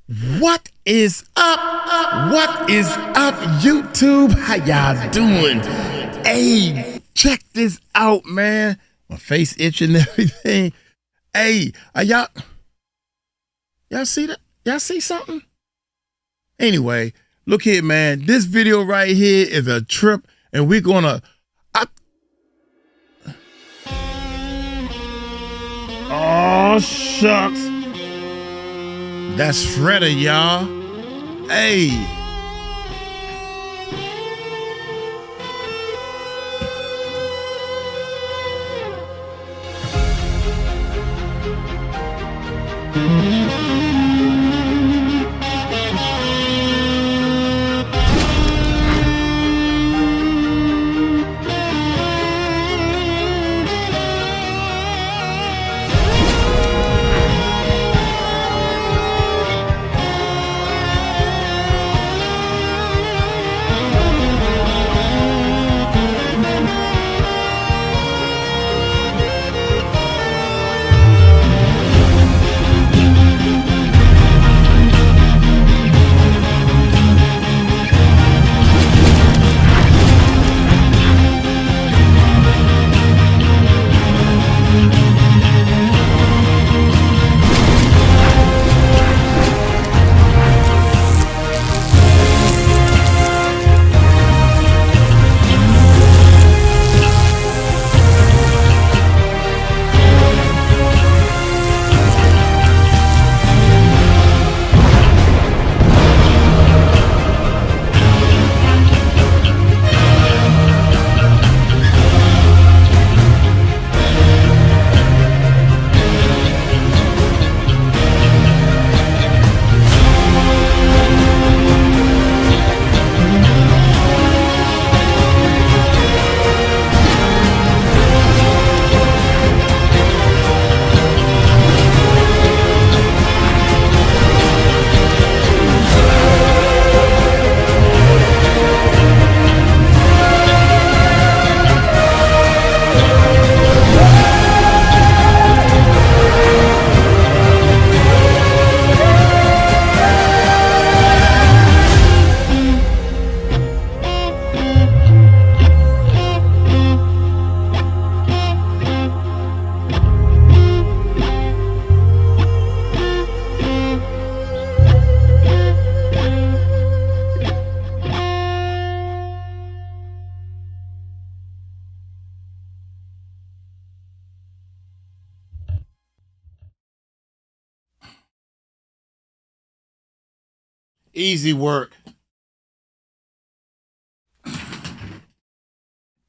What is up? What is up, YouTube? How y'all doing? Hey, check this out, man. My face itching and everything. Hey, y'all see that? Y'all see something? Anyway, look here, man. This video right here is a trip, and we're gonna. Oh shucks. That's Fredda, y'all. Hey. Easy work.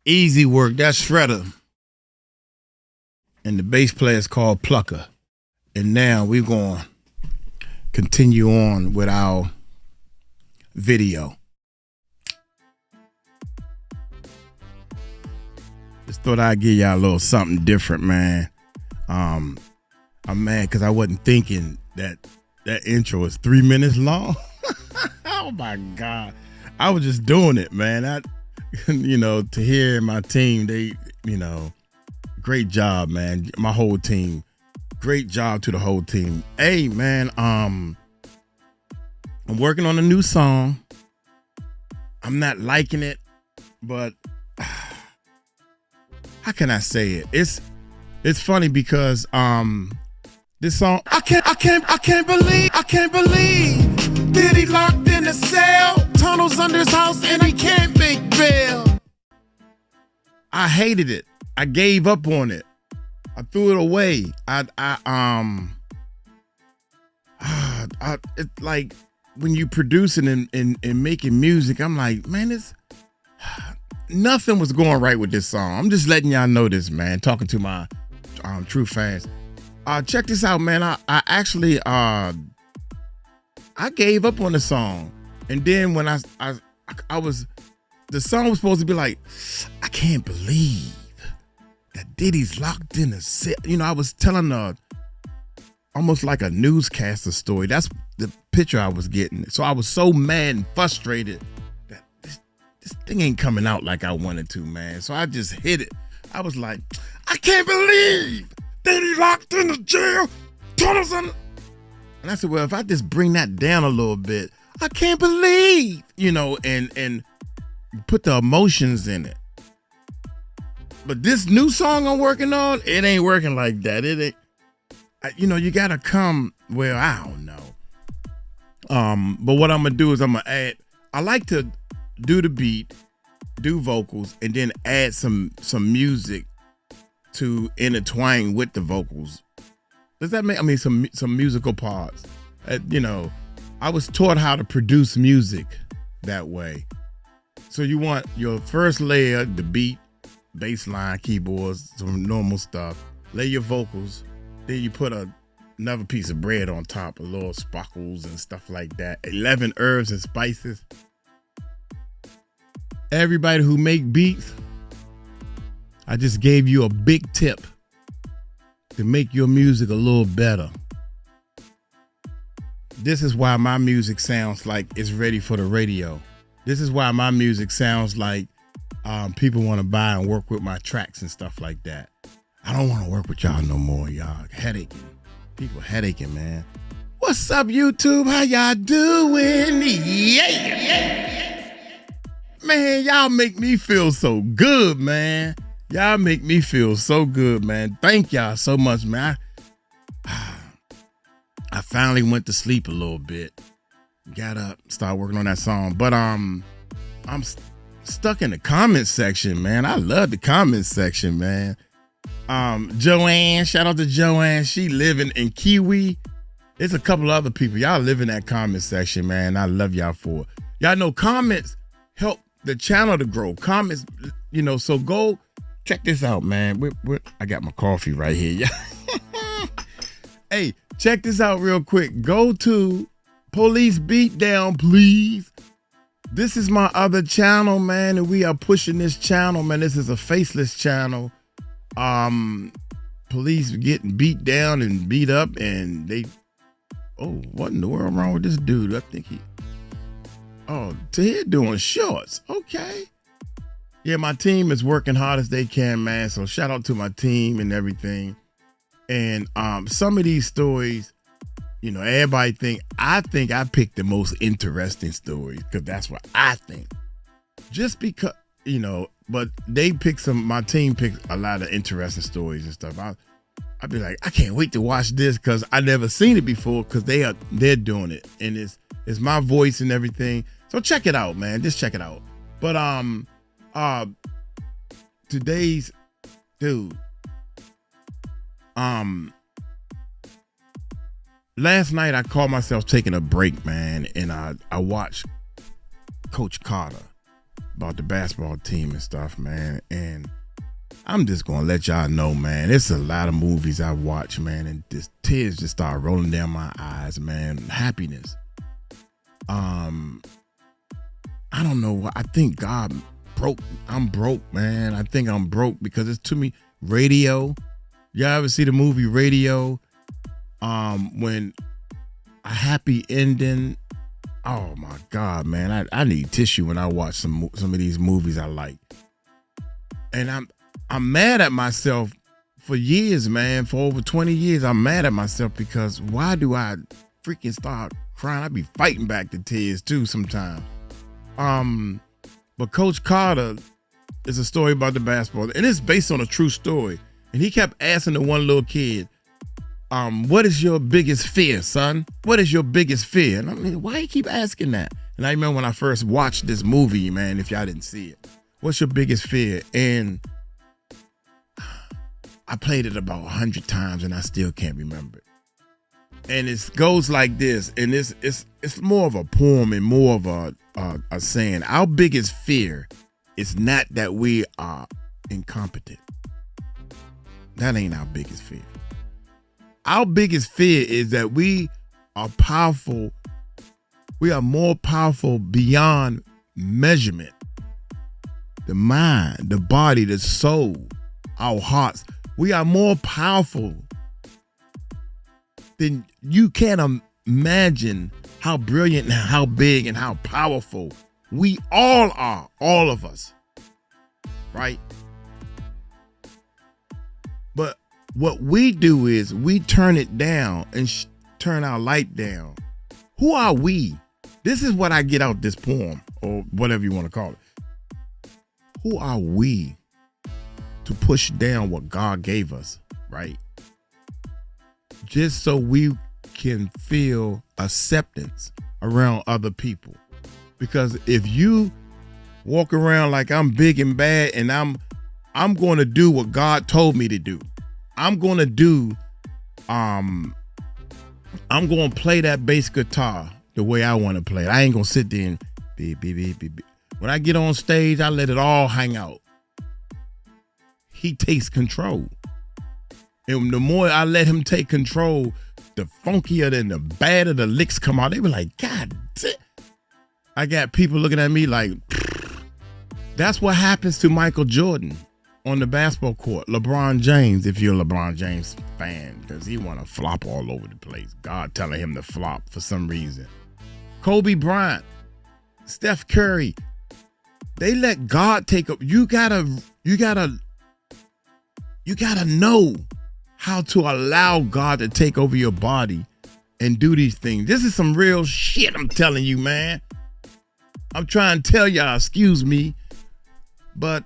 Easy work. That's Fredda. And the bass player is called Plucker. And now we're going to continue on with our video. Just thought I'd give y'all a little something different, man. I'm mad because I wasn't thinking that intro was 3 minutes long. Oh my God. I was just doing it, man. To hear my team, they, great job, man. My whole team. Great job to the whole team. Hey, man, I'm working on a new song. I'm not liking it, but how can I say it? It's funny because this song, I can't believe Diddy locked in a cell, tunnels under his house, and he can't make bail. I hated it. I gave up on it. I threw it away. It's like when you producing and making music, I'm like, man, nothing was going right with this song. I'm just letting y'all know this, man. Talking to my true fans. Check this out, man. I actually I gave up on the song, and then when the song was supposed to be like, I can't believe that Diddy's locked in a cell. I was telling almost like a newscaster story. That's the picture I was getting. So I was so mad and frustrated that this thing ain't coming out like I wanted to, man. So I just hit it. I was like, I can't believe Diddy locked in the jail. Tunnels in. And I said, well, if I just bring that down a little bit, I can't believe, and put the emotions in it. But this new song I'm working on, it ain't working like that. It ain't, you gotta come, well, I don't know. But what I'm gonna do is I'm gonna add, I like to do the beat, do vocals, and then add some music to intertwine with the vocals. Does that make, some musical parts? I was taught how to produce music that way. So you want your first layer, the beat, bass line, keyboards, some normal stuff. Lay your vocals. Then you put another piece of bread on top, a little sparkles and stuff like that. 11 herbs and spices. Everybody who make beats, I just gave you a big tip to make your music a little better. This is why my music sounds like it's ready for the radio. This is why my music sounds like people want to buy and work with my tracks and stuff like that. I don't want to work with y'all no more, y'all. Headaching. People headaching, man. What's up, YouTube? How y'all doing? Yeah. Man, y'all make me feel so good, man. Y'all make me feel so good, man. Thank y'all so much, man. I finally went to sleep a little bit. Got up, started working on that song. But I'm stuck in the comment section, man. I love the comment section, man. Joanne, shout out to Joanne. She living in Kiwi. There's a couple other people. Y'all live in that comment section, man. I love y'all for it. Y'all know comments help the channel to grow. Comments, so go check this out, man. I got my coffee right here. Hey, check this out real quick. Go to Police Beatdown, please. This is my other channel, man, and we are pushing this channel, man. This is a faceless channel. Police getting beat down and beat up, and what in the world wrong with this dude? I think Tahir doing shorts. Okay. Yeah, my team is working hard as they can, man. So shout out to my team and everything. And some of these stories, everybody think I picked the most interesting stories because that's what I think. Just because, but they pick my team picked a lot of interesting stories and stuff. I'd be like, I can't wait to watch this because I never seen it before because they're doing it. And it's my voice and everything. So check it out, man. Just check it out. But today's dude. Last night I called myself taking a break, man, and I watched Coach Carter about the basketball team and stuff, man, and I'm just gonna let y'all know, man, it's a lot of movies I watch, man, and this tears just start rolling down my eyes, man. Happiness. I don't know. I think God broke. I'm broke, man. I think I'm broke because it's to me Radio. Y'all ever see the movie Radio? When a happy ending. Oh my God, man! I need tissue when I watch some of these movies I like, and I'm mad at myself for years, man. For over 20 years, I'm mad at myself because why do I freaking start crying? I be fighting back the tears too sometimes. But Coach Carter is a story about the basketball, and it's based on a true story. And he kept asking the one little kid, what is your biggest fear, son? What is your biggest fear? And I mean, why you keep asking that? And I remember when I first watched this movie, man, if y'all didn't see it, what's your biggest fear? And I played it about 100 times and I still can't remember it. And it goes like this, and it's more of a poem and more of a saying. Our biggest fear is not that we are incompetent. That ain't our biggest fear. Our biggest fear is that we are powerful. We are more powerful beyond measurement. The mind, the body, the soul, our hearts. We are more powerful than you can't imagine how brilliant and how big and how powerful we all are, all of us, right? But what we do is we turn it down and turn our light down. Who are we? This is what I get out this poem, or whatever you want to call it. Who are we to push down what God gave us, right? Just so we can feel acceptance around other people. Because if you walk around like I'm big and bad and I'm going to do what God told me to do. I'm going to do I'm going to play that bass guitar the way I want to play it. I ain't going to sit there and beep, beep, beep, beep, beep. When I get on stage, I let it all hang out. He takes control. And the more I let him take control, the funkier and the badder the licks come out. They be like, God damn. I got people looking at me like, that's what happens to Michael Jordan on the basketball court. LeBron James, if you're a LeBron James fan, because he want to flop all over the place. God telling him to flop for some reason. Kobe Bryant, Steph Curry, they let God take up. You gotta know how to allow God to take over your body and do these things. This is some real shit I'm telling you, man. I'm trying to tell y'all, excuse me, but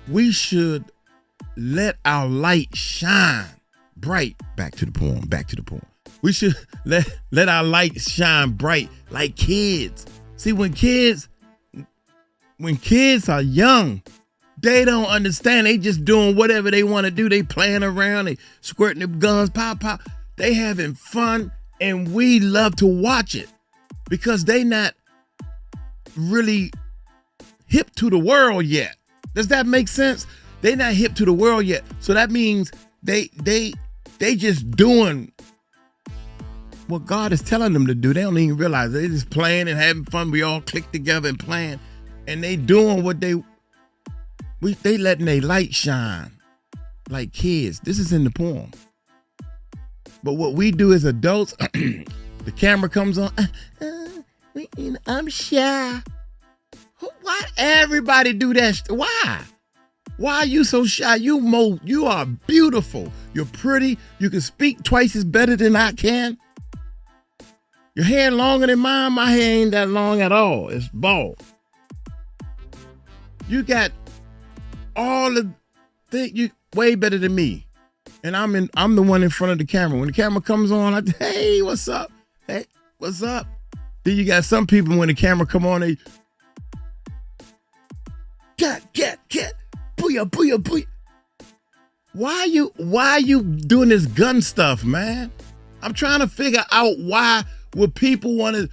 we should let our light shine bright. Back to the poem. We should let our light shine bright like kids. See, when kids are young, they don't understand. They just doing whatever they want to do. They playing around. They squirting their guns, pop, pop. They having fun, and we love to watch it because they not really hip to the world yet. Does that make sense? They not hip to the world yet. So that means they just doing what God is telling them to do. They don't even realize they just playing and having fun. We all click together and playing, and they doing what they letting their light shine like kids. This is in the poem. But what we do as adults, the camera comes on. I'm shy. Why everybody do that? Why? Why are you so shy? You are beautiful. You're pretty. You can speak twice as better than I can. Your hair longer than mine. My hair ain't that long at all. It's bald. You got all the things. You way better than me. And I'm the one in front of the camera. When the camera comes on, hey, what's up? Hey, what's up? Then you got some people when the camera come on, they get, booyah, booyah, booyah. Why are you doing this gun stuff, man? I'm trying to figure out why would people want to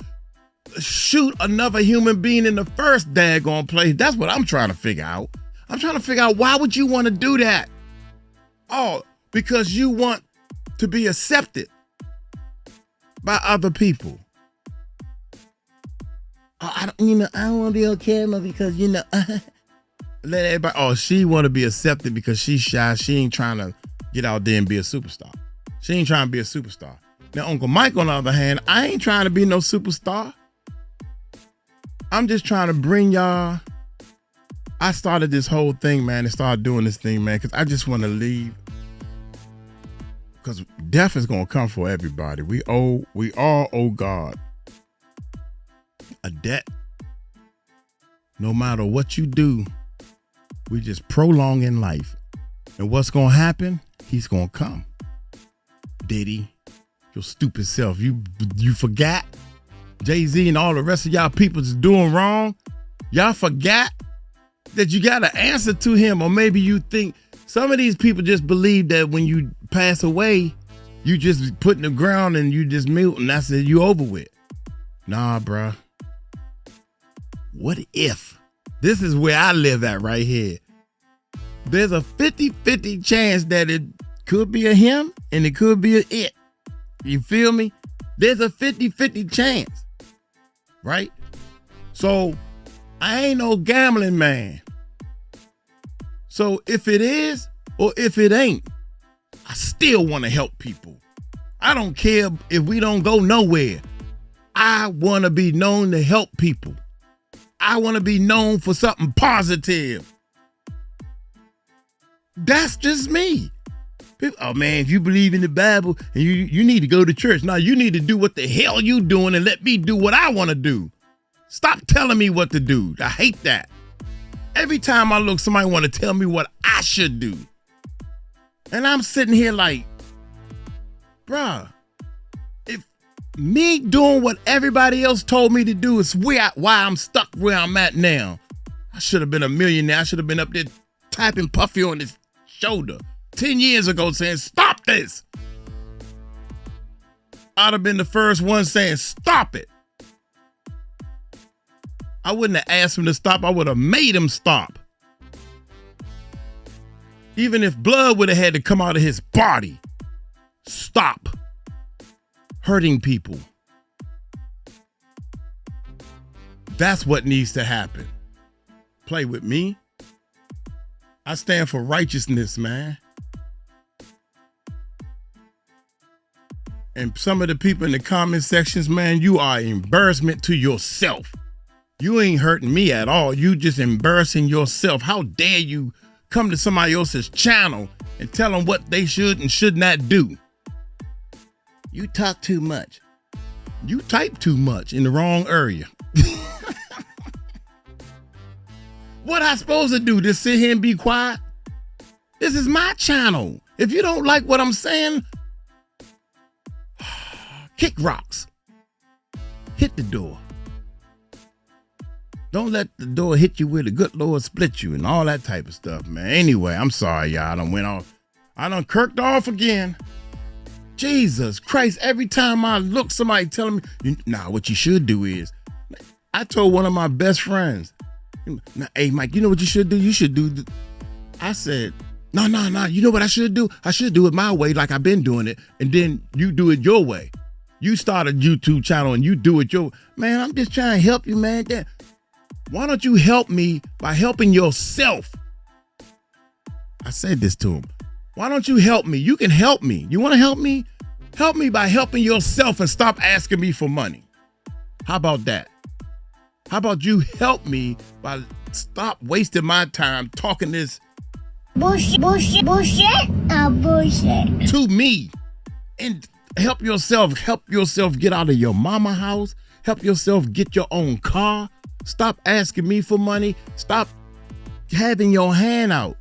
shoot another human being in the first daggone place. That's what I'm trying to figure out. I'm trying to figure out why would you want to do that? Oh, because you want to be accepted by other people. Oh, I don't want to be on camera because, let everybody, she want to be accepted because she's shy. She ain't trying to get out there and be a superstar. She ain't trying to be a superstar. Now, Uncle Mike, on the other hand, I ain't trying to be no superstar. I'm just trying to bring y'all. I started this whole thing, man, and started doing this thing, man, because I just want to leave. Because death is going to come for everybody. We all owe God a debt. No matter what you do, we just prolong in life. And what's going to happen? He's going to come. Diddy, your stupid self. You forgot? Jay-Z and all the rest of y'all people is doing wrong. Y'all forgot that you got to answer to him. Or maybe you think some of these people just believe that when you pass away, you just put in the ground and you just mute and that's it, you over with. Nah, bruh. What if? This is where I live at right here. There's a 50-50 chance that it could be a him and it could be a it. You feel me? There's a 50-50 chance. Right? So I ain't no gambling man. So if it is or if it ain't, I still want to help people. I don't care if we don't go nowhere. I want to be known to help people. I want to be known for something positive. That's just me. Oh man, if you believe in the Bible and you need to go to church. Now you need to do what the hell you doing and let me do what I want to do. Stop telling me what to do. I hate that. Every time I look, somebody want to tell me what I should do. And I'm sitting here like, bruh, if me doing what everybody else told me to do is why I'm stuck where I'm at now. I should have been a millionaire. I should have been up there tapping Puffy on his shoulder 10 years ago saying, stop this. I'd have been the first one saying, stop it. I wouldn't have asked him to stop. I would have made him stop. Even if blood would have had to come out of his body. Stop hurting people. That's what needs to happen. Play with me. I stand for righteousness, man. And some of the people in the comment sections, man, you are an embarrassment to yourself. You ain't hurting me at all. You just embarrassing yourself. How dare you come to somebody else's channel and tell them what they should and should not do? You talk too much. You type too much in the wrong area. What I supposed to do? Just sit here and be quiet? This is my channel. If you don't like what I'm saying, kick rocks. Hit the door. Don't let the door hit you where the good Lord split you and all that type of stuff, man. Anyway, I'm sorry, y'all. I done went off. I done kirked off again. Jesus Christ. Every time I look, somebody telling me, nah, what you should do is, I told one of my best friends, hey, Mike, you know what you should do? You should do, I said, no. You know what I should do? I should do it my way like I've been doing it. And then you do it your way. You start a YouTube channel and you do it your way. Man, I'm just trying to help you, man. Why don't you help me by helping yourself? I said this to him. Why don't you help me? You can help me. You want to help me? Help me by helping yourself and stop asking me for money. How about that? How about you help me by stop wasting my time talking this bullshit to me and help yourself get out of your mama house. Help yourself get your own car. Stop asking me for money. Stop having your hand out.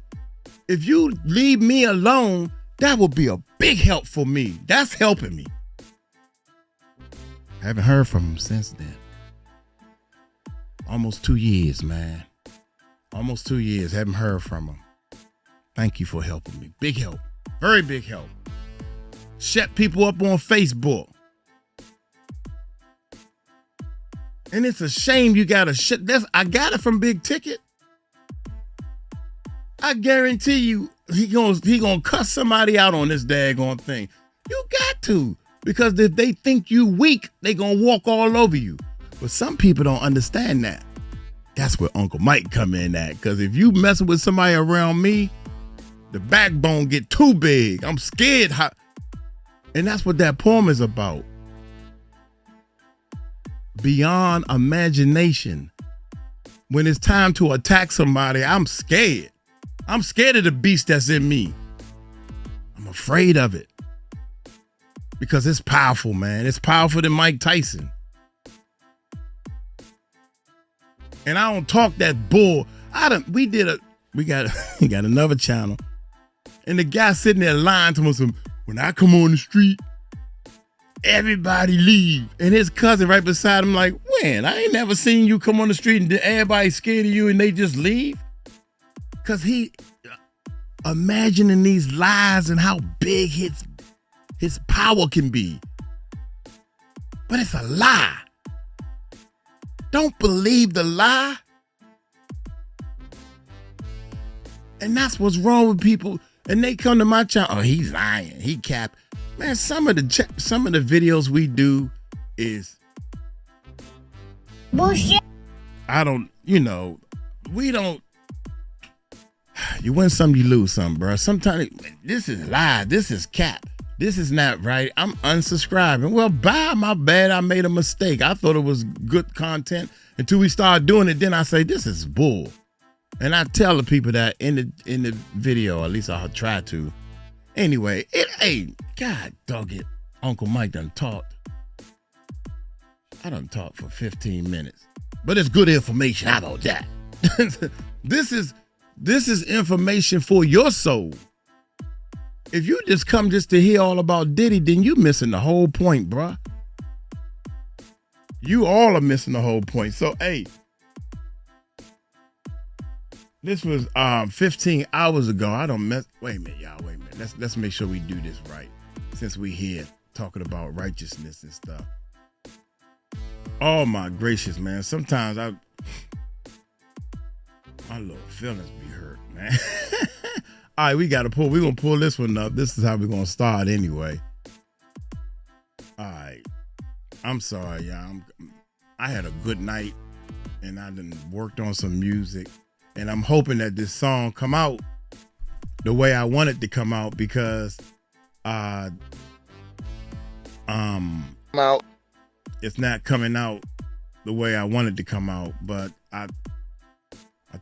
If you leave me alone, that will be a big help for me. That's helping me. Haven't heard from him since then. Almost 2 years, man. Almost 2 years. Haven't heard from him. Thank you for helping me. Big help. Very big help. Shut people up on Facebook. And it's a shame you got to shut this. I got it from Big Ticket. I guarantee you he gonna cuss somebody out on this daggone thing. You got to. Because if they think you weak, they gonna walk all over you. But some people don't understand that. That's where Uncle Mike come in at. Because if you messing with somebody around me, the backbone get too big. I'm scared. And that's what that poem is about. Beyond imagination. When it's time to attack somebody, I'm scared. I'm scared of the beast that's in me. I'm afraid of it. Because it's powerful, man. It's powerful than Mike Tyson. And I don't talk that bull. We got another channel. And the guy sitting there lying to us, when I come on the street, everybody leave. And his cousin right beside him like, when? I ain't never seen you come on the street and everybody's scared of you and they just leave. Because he imagining these lies and how big his power can be. But it's a lie. Don't believe the lie. And that's what's wrong with people. And they come to my channel, oh, he's lying. He capped. Man, some of the videos we do is bullshit. We don't. You win some, you lose some, bro. Sometimes this is lie. This is cap. This is not right. I'm unsubscribing. Well, bye, my bad. I made a mistake. I thought it was good content until we started doing it. Then I say, this is bull. And I tell the people that in the video, at least I'll try to. Anyway, hey, God dog it. Uncle Mike done talked. I done talked for 15 minutes. But it's good information. How about that? This is information for your soul. If you just come just to hear all about Diddy, then you missing the whole point, bruh. You all are missing the whole point. So, hey, this was 15 hours ago. Wait a minute, y'all. Wait a minute. Let's make sure we do this right. Since we here talking about righteousness and stuff. Oh my gracious, man. Sometimes my little feelings be hurt, man. All right, we're gonna pull this one up. This is how we're gonna start anyway. All right. I'm sorry, y'all. I had a good night and I done worked on some music. And I'm hoping that this song come out the way I want it to come out because it's not coming out the way I want it to come out. But I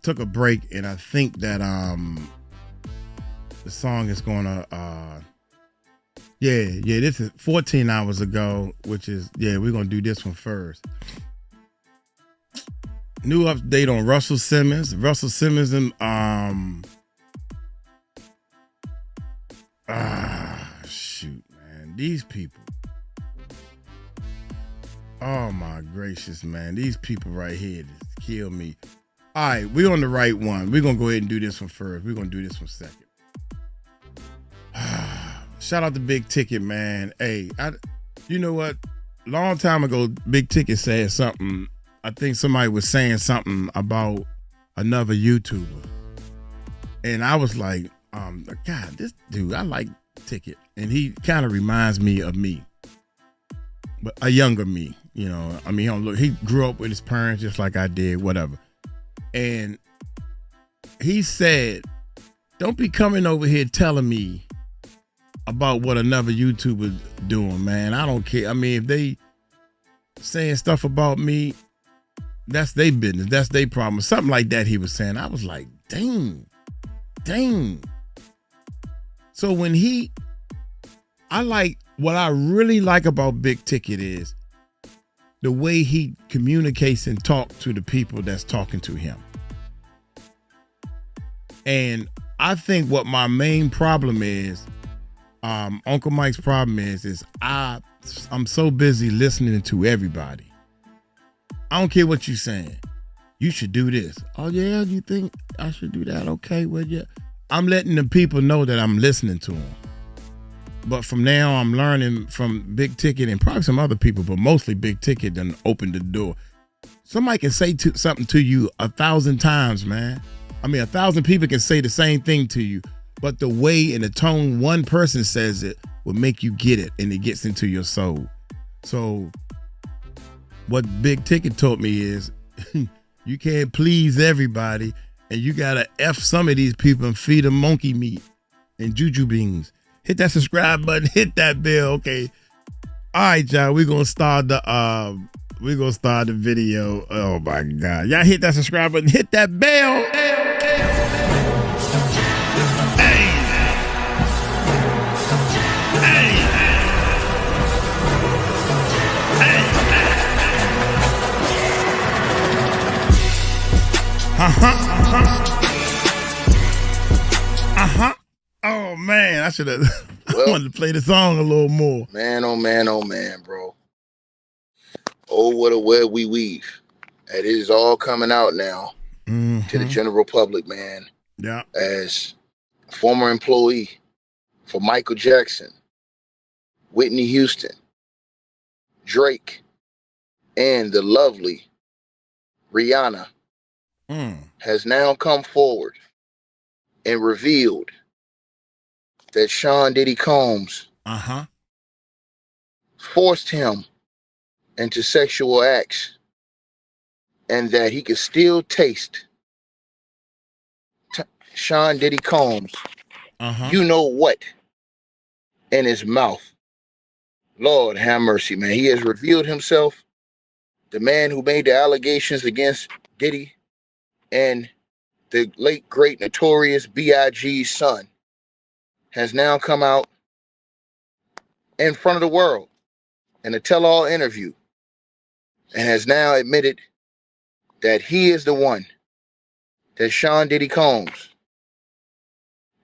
took a break and I think that the song is gonna this is 14 hours ago, which is we're gonna do this one first. New update on Russell Simmons. Russell Simmons and shoot, man. These people. Oh my gracious, man. These people right here just kill me. All right, we're on the right one. We're gonna go ahead and do this one first. We're gonna do this one second. Shout out to Big Ticket, man. Hey, you know what? Long time ago, Big Ticket said something. I think somebody was saying something about another YouTuber. And I was like, God, this dude, I like Ticket. And he kind of reminds me of me. But a younger me, you know. I mean, he grew up with his parents just like I did, whatever. And he said, don't be coming over here telling me about what another YouTuber doing, man. I don't care. I mean, if they saying stuff about me, that's their business. That's their problem. Something like that he was saying. I was like, dang. So what I really like about Big Ticket is the way he communicates and talks to the people that's talking to him. And I think what my main problem is, Uncle Mike's problem is I'm so busy listening to everybody. I don't care what you're saying. You should do this. Oh yeah, you think I should do that? Okay, well yeah. I'm letting the people know that I'm listening to them. But from now, I'm learning from Big Ticket and probably some other people, but mostly Big Ticket done opened the door. Somebody can say something to you 1,000 times, man. I mean, 1,000 people can say the same thing to you, but the way and the tone one person says it will make you get it, and it gets into your soul. So what Big Ticket taught me is you can't please everybody, and you got to F some of these people and feed them monkey meat and juju beans. Hit that subscribe button, hit that bell, okay? All right, y'all, we're going to start the video. Oh, my God. Y'all hit that subscribe button, hit that bell. Oh man, I should have wanted to play the song a little more. Man, oh man, bro. Oh, what a web we weave. It is all coming out now to the general public, man. Yeah. As a former employee for Michael Jackson, Whitney Houston, Drake, and the lovely Rihanna has now come forward and revealed that Sean Diddy Combs forced him into sexual acts and that he could still taste Sean Diddy Combs, you know what, in his mouth. Lord have mercy, man. He has revealed himself, the man who made the allegations against Diddy and the late, great, notorious B.I.G.'s son, has now come out in front of the world in a tell-all interview and has now admitted that he is the one, that Sean Diddy Combs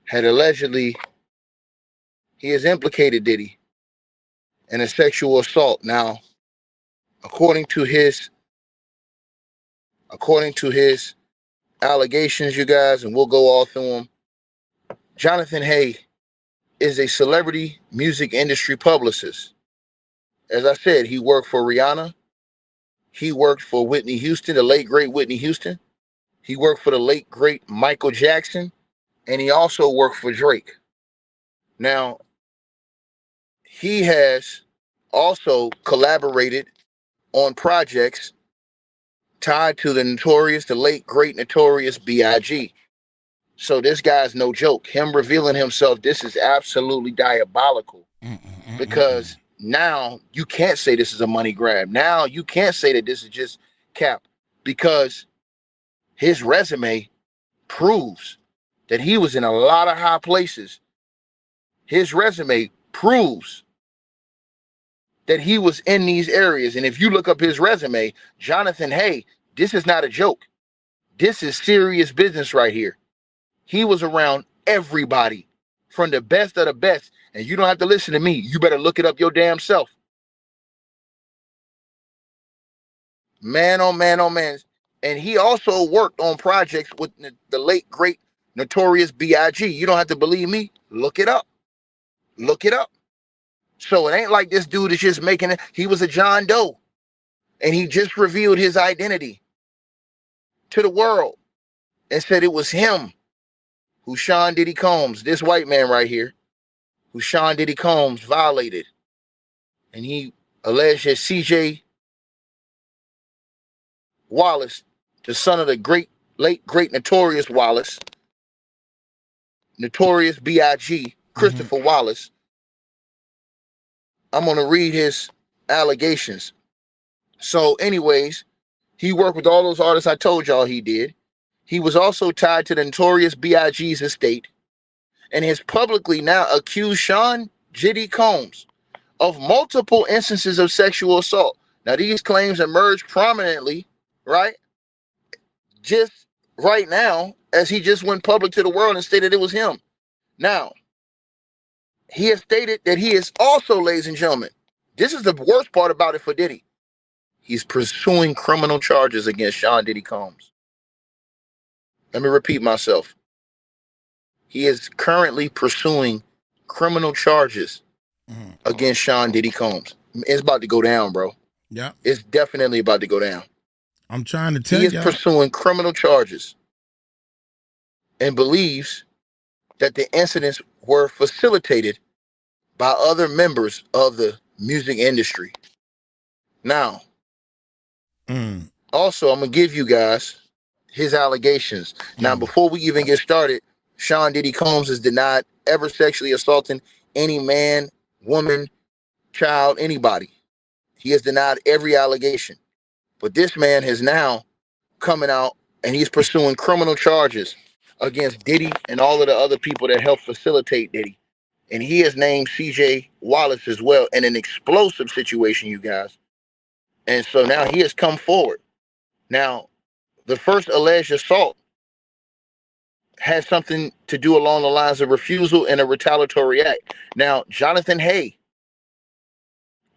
had allegedly, he has implicated Diddy in a sexual assault. Now, according to his allegations, you guys, and we'll go all through them, Jonathan Hay is a celebrity music industry publicist. As I said, he worked for Rihanna. He worked for Whitney Houston, the late, great Whitney Houston. He worked for the late, great Michael Jackson. And he also worked for Drake. Now, he has also collaborated on projects tied to the late, great, notorious B.I.G. So this guy's no joke. Him revealing himself, this is absolutely diabolical. Because now you can't say this is a money grab. Now you can't say that this is just cap. Because his resume proves that he was in a lot of high places. His resume proves that he was in these areas. And if you look up his resume, Jonathan Hay, this is not a joke. This is serious business right here. He was around everybody, from the best of the best. And you don't have to listen to me. You better look it up your damn self. Man, oh man, oh man. And he also worked on projects with the late, great, notorious B.I.G. You don't have to believe me. Look it up. Look it up. So it ain't like this dude is just making it. He was a John Doe. And he just revealed his identity to the world and said it was him who Sean Diddy Combs, this white man right here, who Sean Diddy Combs violated. And he alleged that C.J. Wallace, the son of the late, great, notorious Wallace, notorious B.I.G., Christopher Wallace. I'm going to read his allegations. So anyways, he worked with all those artists I told y'all he did. He was also tied to the notorious B.I.G.'s estate and has publicly now accused Sean Diddy Combs of multiple instances of sexual assault. Now, these claims emerged prominently, right? Just right now, as he just went public to the world and stated it was him. Now, he has stated that he is also, ladies and gentlemen, this is the worst part about it for Diddy. He's pursuing criminal charges against Sean Diddy Combs. Let me repeat myself. He is currently pursuing criminal charges against Sean Diddy Combs. It's about to go down, bro. Yeah. It's definitely about to go down. I'm trying to tell you. He is pursuing criminal charges and believes that the incidents were facilitated by other members of the music industry. Now, also, I'm going to give you guys his allegations. Now, before we even get started, Sean Diddy Combs has denied ever sexually assaulting any man, woman, child, anybody. He has denied every allegation. But this man has now coming out and he's pursuing criminal charges against Diddy and all of the other people that helped facilitate Diddy. And he has named C.J. Wallace as well in an explosive situation, you guys. And so now he has come forward. Now, the first alleged assault has something to do along the lines of refusal and a retaliatory act. Now, Jonathan Hay,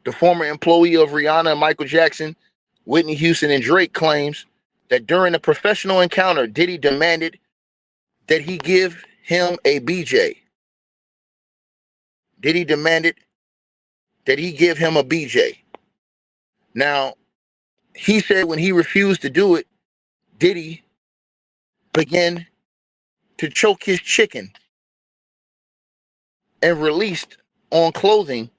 the former employee of Rihanna and Michael Jackson, Whitney Houston, and Drake, claims that during a professional encounter, Diddy demanded that he give him a BJ. Diddy demanded that he give him a BJ. Now, he said when he refused to do it, Diddy began to choke his chicken and released on clothing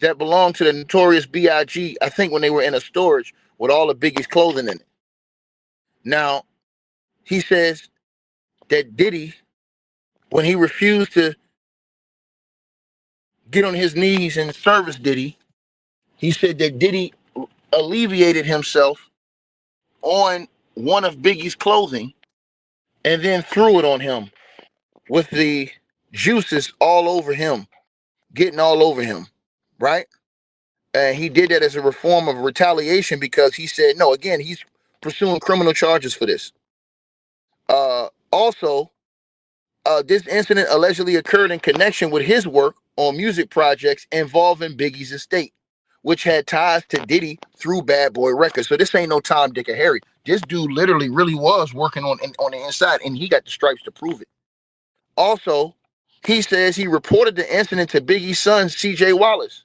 that belonged to the notorious B.I.G., I think when they were in a storage with all of Biggie's clothing in it. Now, he says that Diddy, when he refused to get on his knees and service Diddy, he said that Diddy alleviated himself on one of Biggie's clothing and then threw it on him with the juices all over him, getting all over him, right? And he did that as a form of retaliation because he said, no, again, he's pursuing criminal charges for this. Also, this incident allegedly occurred in connection with his work on music projects involving Biggie's estate, which had ties to Diddy through Bad Boy Records. So this ain't no Tom, Dick, or Harry. This dude literally really was working on the inside, and he got the stripes to prove it. Also, he says he reported the incident to Biggie's son, C.J. Wallace.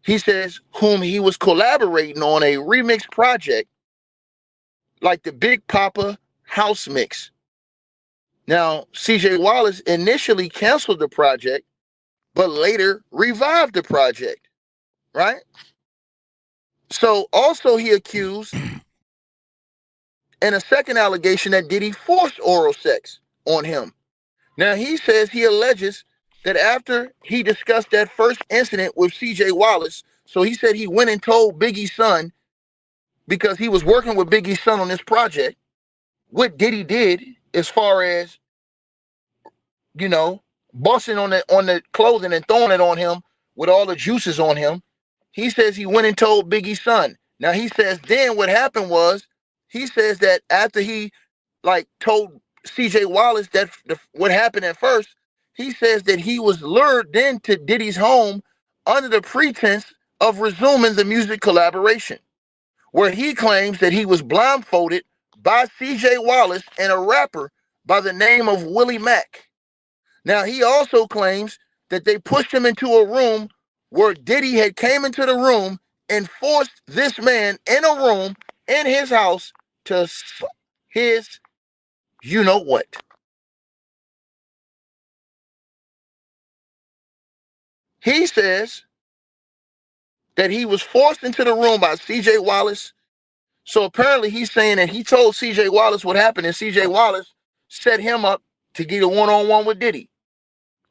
He says whom he was collaborating on a remix project like the Big Papa House Mix. Now, C.J. Wallace initially canceled the project, but later revived the project, right? So also he accused in a second allegation that Diddy forced oral sex on him. Now, he says he alleges that after he discussed that first incident with C.J. Wallace, so he said he went and told Biggie's son, because he was working with Biggie's son on this project, what Diddy did as far as, busting on the clothing and throwing it on him with all the juices on him. He says he went and told Biggie's son. Now, he says then what happened was, he says that after he told C.J. Wallace that what happened at first, he says that he was lured then to Diddy's home under the pretense of resuming the music collaboration, where he claims that he was blindfolded by C.J. Wallace and a rapper by the name of Willie Mack. Now, he also claims that they pushed him into a room where Diddy had came into the room and forced this man in a room in his house to his you-know-what. He says that he was forced into the room by C.J. Wallace. So apparently he's saying that he told C.J. Wallace what happened, and C.J. Wallace set him up to get a one-on-one with Diddy.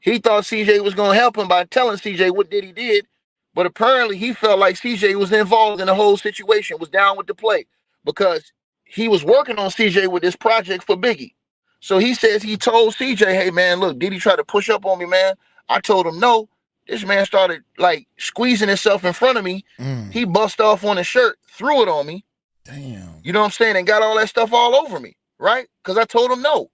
He thought CJ was going to help him by telling CJ what Diddy did, but apparently he felt like CJ was involved in the whole situation, was down with the play, because he was working on CJ with this project for Biggie. So he says he told CJ, hey, man, look, Diddy tried to push up on me, man. I told him no. This man started squeezing himself in front of me. He bust off on his shirt, threw it on me. Damn. You know what I'm saying? And got all that stuff all over me, right? Because I told him no.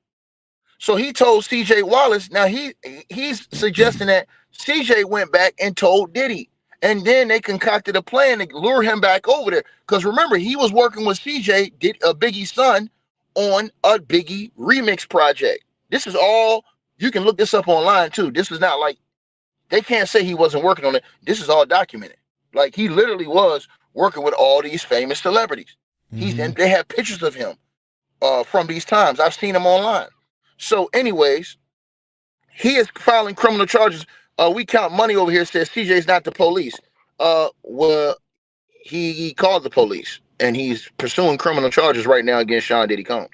So he told C.J. Wallace. Now he's suggesting that C.J. went back and told Diddy, and then they concocted a plan to lure him back over there. Because remember, he was working with C.J., Biggie's son, on a Biggie remix project. This is all, you can look this up online too. This is not they can't say he wasn't working on it. This is all documented. He literally was working with all these famous celebrities. And they have pictures of him from these times. I've seen them online. So anyways, he is filing criminal charges. We count money over here, says CJ's not the police. Well, he called the police, and he's pursuing criminal charges right now against Sean Diddy Combs.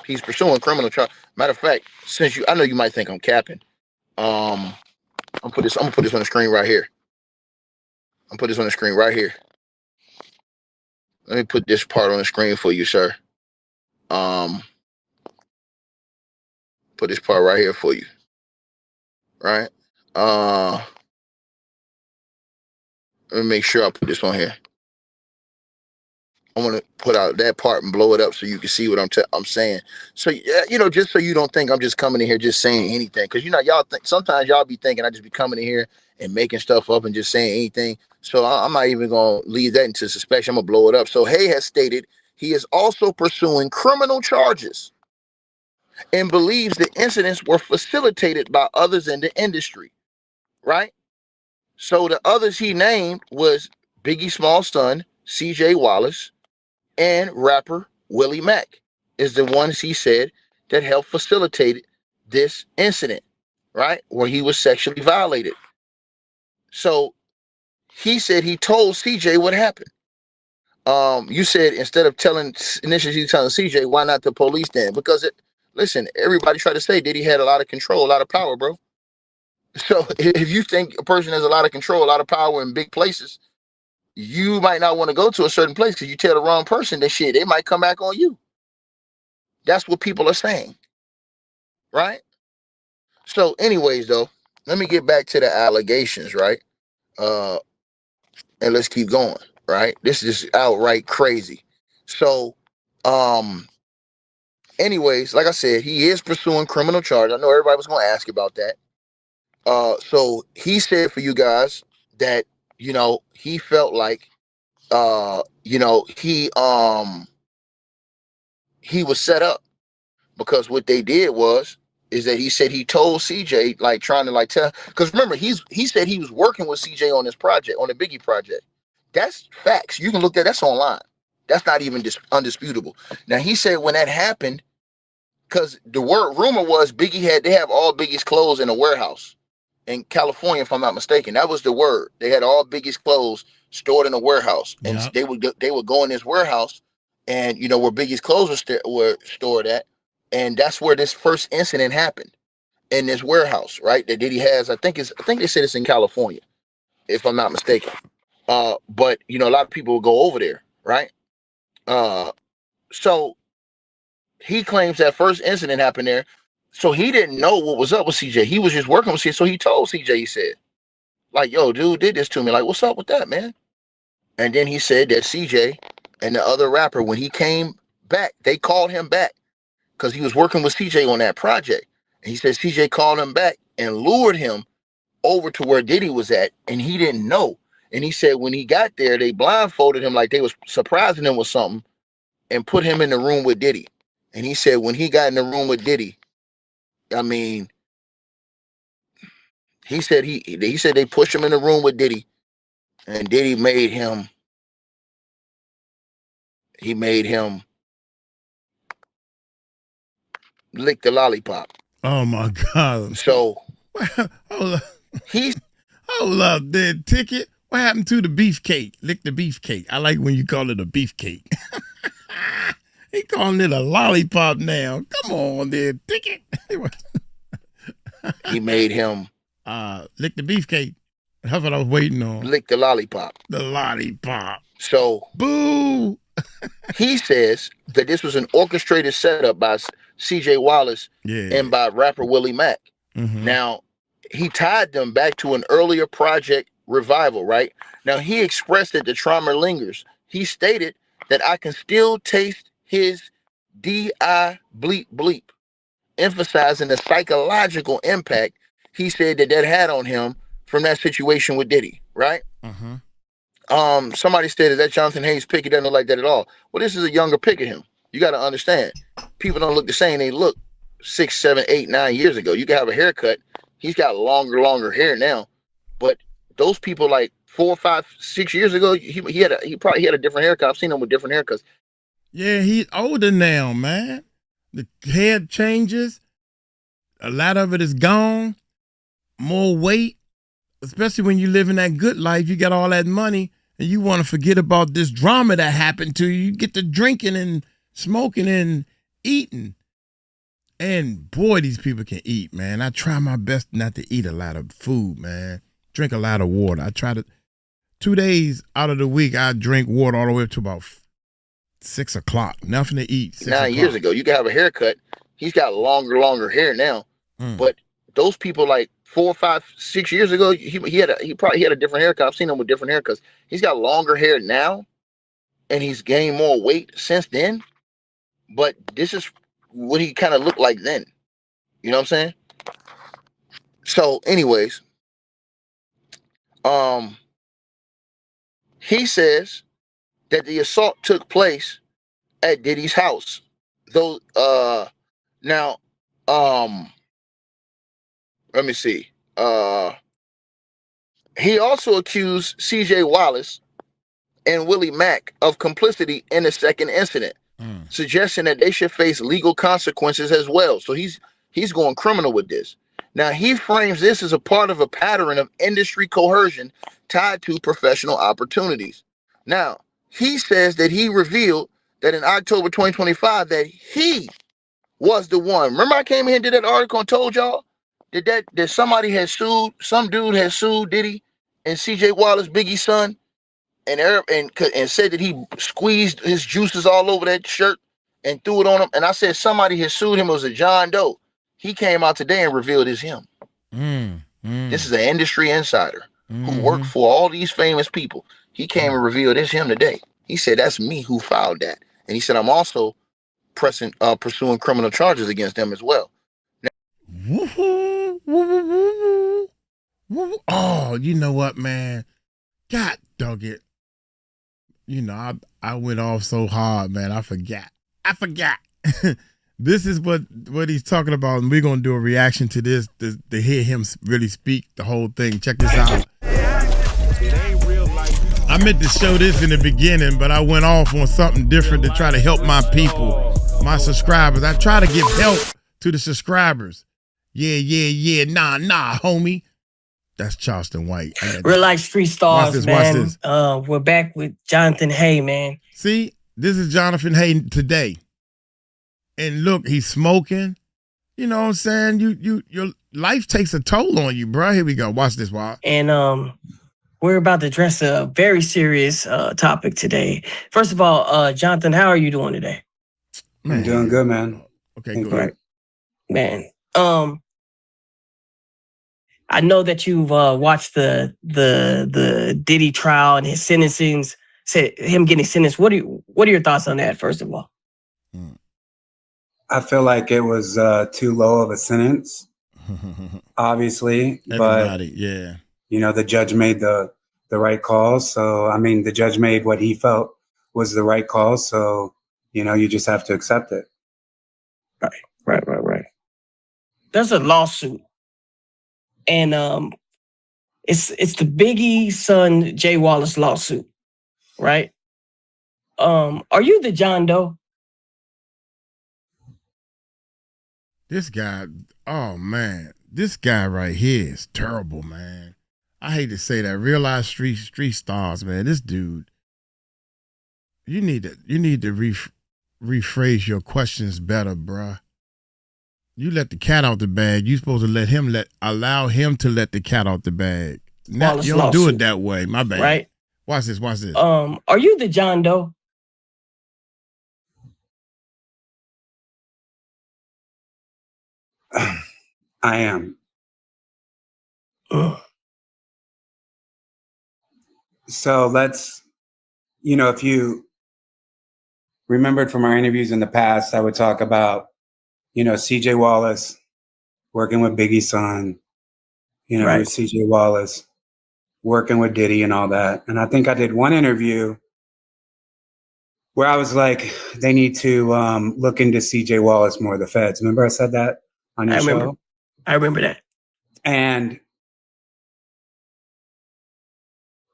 He's pursuing criminal charges. Matter of fact, I know you might think I'm capping. I'm gonna put this on the screen right here. Let me put this part on the screen for you, sir. Put this part right here for you. Right? Let me make sure I put this on here. I want to put out that part and blow it up so you can see what I'm saying. So, just so you don't think I'm just coming in here just saying anything. Because, y'all think, sometimes y'all be thinking I just be coming in here and making stuff up and just saying anything. So I'm not even going to leave that into suspicion. I'm going to blow it up. So Hay has stated he is also pursuing criminal charges and believes the incidents were facilitated by others in the industry, right? So the others he named was Biggie Small's son, C.J. Wallace, and rapper Willie Mack is the ones he said that helped facilitate this incident, right? Where he was sexually violated. So he said he told CJ what happened. You said instead of initially telling CJ, why not the police then? Because listen, everybody tried to say Diddy had a lot of control, a lot of power, bro. So if you think a person has a lot of control, a lot of power in big places, you might not want to go to a certain place because you tell the wrong person that shit, they might come back on you. That's what people are saying, right? So, anyways, though, let me get back to the allegations, right? Uh, and let's keep going, right? This is outright crazy. So, um, anyways, like I said, he is pursuing criminal charge. I know everybody was going to ask about that. So he said for you guys that he felt like he was set up because what they did is that he said he told CJ, like, trying to like tell, because remember he said he was working with CJ on this project, on the Biggie project. That's facts. You can look that's online. That's not even undisputable. Now he said when that happened, because the rumor was they have all Biggie's clothes in a warehouse in California, if I'm not mistaken. That was the word. They had all Biggie's clothes stored in a warehouse, and Yep. they would go in this warehouse, and where Biggie's clothes were stored at, and that's where this first incident happened, in this warehouse, right? That Diddy has. I think they said it's in California, if I'm not mistaken. But a lot of people will go over there, right? So he claims that first incident happened there. So he didn't know what was up with CJ. He was just working with CJ. So he told CJ, he said, like, yo, dude did this to me. Like, what's up with that, man? And then he said that CJ and the other rapper, when he came back, they called him back because he was working with CJ on that project. And he said CJ called him back and lured him over to where Diddy was at, and he didn't know. And he said when he got there, they blindfolded him like they was surprising him with something and put him in the room with Diddy. And he said when he got in the room with Diddy, I mean, he said they pushed him in the room with Diddy, and Diddy made him lick the lollipop. Oh my God. So hold up. he's Hold up, there, Ticket. What happened to the beefcake? Lick the beefcake. I like when you call it a beefcake. He calling it a lollipop now. Come on, there, Ticket. he made him lick the beefcake. That's what I was waiting on. Lick the lollipop. The lollipop. So boo. He says that this was an orchestrated setup by CJ Wallace and by rapper Willie Mack. Mm-hmm. Now, he tied them back to an earlier project revival, right? Now, he expressed that the trauma lingers. He stated that I can still taste his D.I. bleep bleep, emphasizing the psychological impact he said that had on him from that situation with Diddy, right? Mm-hmm. Somebody stated that Jonathan Hayes pick, it doesn't look like that at all. Well, this is a younger pick of him. You got to understand, people don't look the same they look 6, 7, 8, 9 years ago. You can have a haircut. He's got longer hair now, but those people like 4, 5, 6 years ago, he probably had a different haircut. I've seen him with different haircuts. Yeah, he's older now, man. The hair changes. A lot of it is gone. More weight, especially when you live in that good life. You got all that money, and you want to forget about this drama that happened to you. You get to drinking and smoking and eating. And boy, these people can eat, man. I try my best not to eat a lot of food, man. Drink a lot of water. I try to, 2 days out of the week, I drink water all the way up to about 6 o'clock. Nothing to eat. 9 years ago, you can have a haircut. He's got longer hair now. But those people like 4, 5, 6 years ago, he probably had a different haircut. I've seen him with different haircuts. He's got longer hair now, and he's gained more weight since then. But this is what he kind of looked like then. You know what I'm saying? So, anyways, he says that the assault took place at Diddy's house. Though, now, let me see. He also accused CJ Wallace and Willie Mack of complicity in the second incident, suggesting that they should face legal consequences as well. So he's going criminal with this. Now, he frames this as a part of a pattern of industry coercion tied to professional opportunities. Now, he says that he revealed that in October 2025 that he was the one. Remember I came here and did that article and told y'all that somebody had sued, some dude had sued Diddy and CJ Wallace, Biggie's son, and said that he squeezed his juices all over that shirt and threw it on him. And I said somebody had sued him. It was a John Doe. He came out today and revealed it's him. This is an industry insider who worked for all these famous people. He came and revealed it's him today. He said that's me who filed that, and he said I'm also pursuing criminal charges against them as well. Oh, you know what, man? God dog it. You know, I went off so hard, man. I forgot. This is what he's talking about, and we're gonna do a reaction to this to hear him really speak the whole thing. Check this out. I meant to show this in the beginning, but I went off on something different to try to help my people, my subscribers. I try to give help to the subscribers. Yeah. Nah, homie. That's Charleston White. Real life street stars, watch man. this. We're back with Jonathan Hay, man. See, this is Jonathan Hay today. And look, he's smoking. You know what I'm saying? Your life takes a toll on you, bro. Here we go. Watch this, Wild. And we're about to address a very serious topic today. First of all, Jonathan, how are you doing today? Man. I'm doing good, man. Okay, good. Right. Man. I know that you've watched the Diddy trial and his sentencings, him getting sentenced. What are your thoughts on that, first of all? I feel like it was too low of a sentence, obviously. Everybody, but, yeah. You know, the judge made the right call. So, I mean, the judge made what he felt was the right call. So, you know, you just have to accept it. Right. There's a lawsuit. And it's the Biggie son Jay Wallace lawsuit, right? Are you the John Doe? This guy, oh man, this guy right here is terrible, man. I hate to say that. Real life street stars, man. This dude, you need to rephrase your questions better, bruh. You let the cat out the bag. You supposed to allow him to let the cat out the bag. Now, you don't do it that way. My bad. Right. Watch this. Are you the John Doe? I am. So let's, if you remembered from our interviews in the past, I would talk about, CJ Wallace working with Biggie's son, right. with CJ Wallace working with Diddy and all that. And I think I did one interview where I was like, they need to look into CJ Wallace more, the feds. Remember I said that on your show? I remember that. And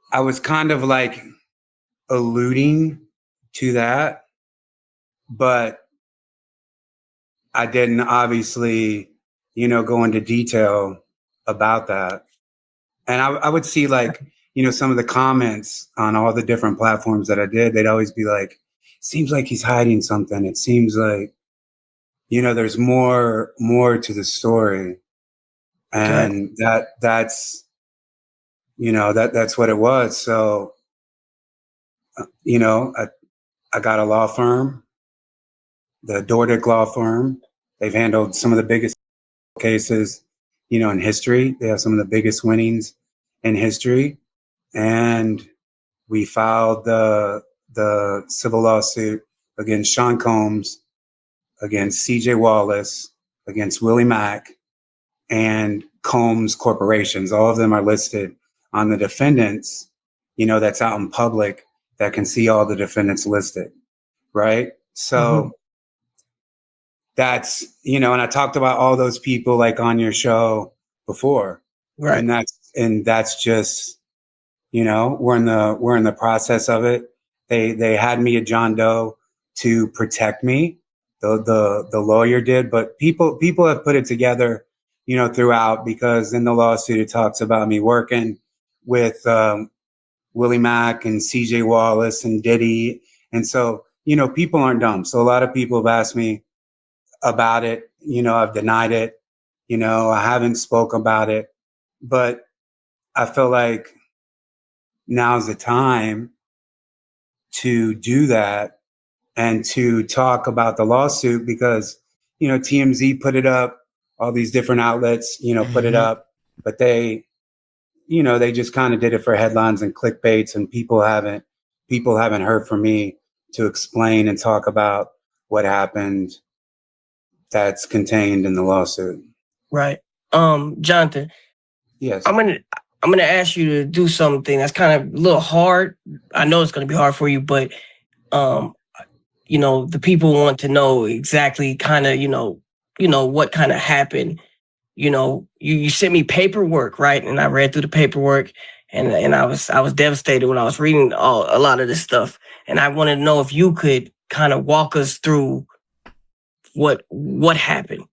I was kind of like alluding to that, but I didn't obviously, go into detail about that. And I would see like, some of the comments on all the different platforms that I did, they'd always be like, seems like he's hiding something. It seems like, there's more to the story. And that's what it was. So, I got a law firm, the Dordick law firm. They've handled some of the biggest cases, in history. They have some of the biggest winnings in history. And we filed the civil lawsuit against Sean Combs, against CJ Wallace, against Willie Mack, and Combs corporations. All of them are listed on the defendants, that's out in public that can see all the defendants listed. Right. So that's, and I talked about all those people like on your show before. Right. And that's just, we're in the process of it. They had me at John Doe to protect me. The lawyer did, but people have put it together, throughout, because in the lawsuit, it talks about me working with Willie Mack and CJ Wallace and Diddy. And so, people aren't dumb. So a lot of people have asked me about it. I've denied it. I haven't spoken about it, but I feel like now's the time to do that and to talk about the lawsuit because, you know, TMZ put it up, all these different outlets, you know, put it up, but they, you know, they just kind of did it for headlines and clickbaits, and people haven't heard from me to explain and talk about what happened that's contained in the lawsuit. Right. Jonathan. Yes. I'm gonna ask you to do something that's kind of a little hard. I know it's gonna be hard for you, but you know, the people want to know exactly kind of, you know, what kind of happened. You know, you sent me paperwork, right? And I read through the paperwork, and I was devastated when I was reading a lot of this stuff. And I wanted to know if you could kind of walk us through what happened.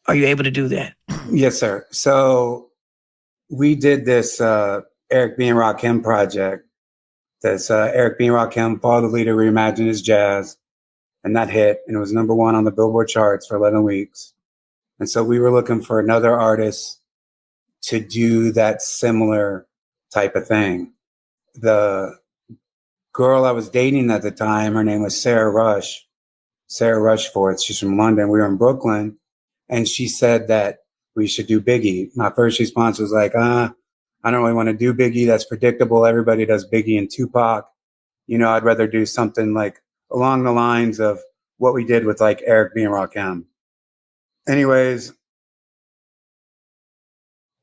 Are you able to do that? Yes, sir. So we did this Eric B. and Rakim project. That's Eric B. and Rakim, Follow the Leader, Reimagine His Jazz. And that hit, and it was number 1 on the Billboard charts for 11 weeks. And so we were looking for another artist to do that similar type of thing. The girl I was dating at the time, her name was Sarah Rushforth. She's from London. We were in Brooklyn. And she said that we should do Biggie. My first response was like, I don't really want to do Biggie. That's predictable. Everybody does Biggie and Tupac. You know, I'd rather do something like along the lines of what we did with like Eric B. and Rakim. Anyways,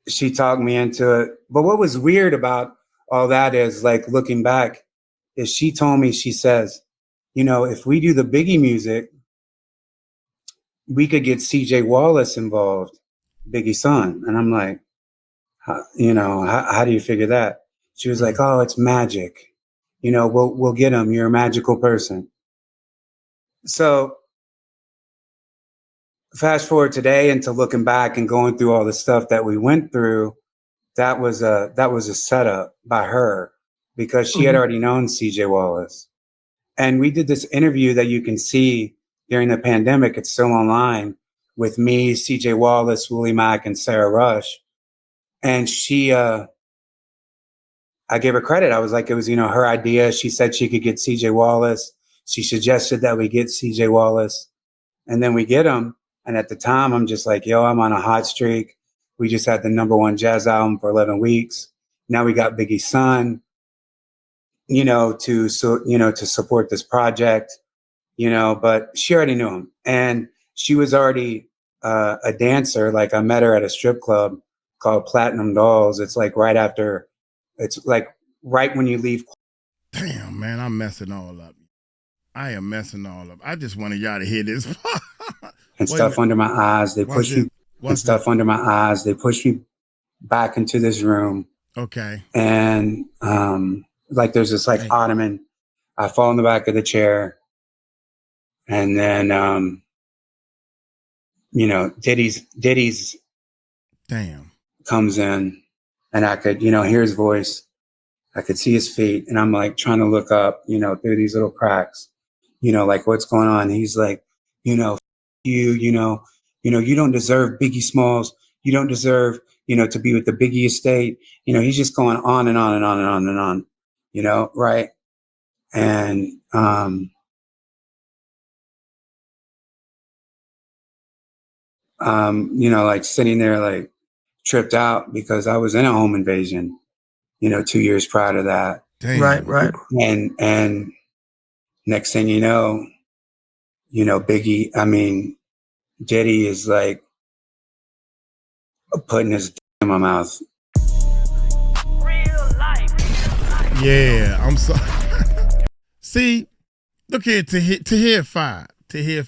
she talked me into it. But what was weird about all that is, like, looking back, is she told me, she says, you know, if we do the Biggie music, we could get CJ Wallace involved, Biggie's son. And I'm like, how do you figure that? She was like, oh, it's magic. You know, we'll get him. You're a magical person. So fast forward today into looking back and going through all the stuff that we went through, that was a setup by her, because she had already known CJ Wallace. And we did this interview that you can see during the pandemic. It's still online, with me, CJ Wallace, Willie Mack, and Sarah Rush. And she, I gave her credit. I was like, it was, you know, her idea. She said she could get CJ Wallace. She suggested that we get CJ Wallace, and then we get him. And at the time, I'm just like, yo, I'm on a hot streak. We just had the number 1 jazz album for 11 weeks. Now we got Biggie's son, you know, to support this project, you know, but she already knew him. And she was already a dancer. Like, I met her at a strip club called Platinum Dolls. It's like right when you leave. Damn, man, I'm messing all up. I am messing all up. I just wanted y'all to hear this. And stuff under my eyes. They pushed me. And stuff under my eyes. They pushed me back into this room. Okay. And like, there's this like ottoman. I fall in the back of the chair. And then you know, Diddy's damn comes in, and I could, you know, hear his voice. I could see his feet, and I'm like trying to look up, you know, through these little cracks, you know, like, what's going on? He's like, you know, you know, you don't deserve Biggie Smalls. You don't deserve, you know, to be with the Biggie estate. You know, he's just going on and on and on and on and on, you know, right? And you know, like sitting there, like tripped out, because I was in a home invasion, you know, 2 years prior to that. Damn. Right. And next thing you know, Diddy is like putting his in my mouth. Real life. Yeah, I'm sorry. See, look here, to hear fired. To hear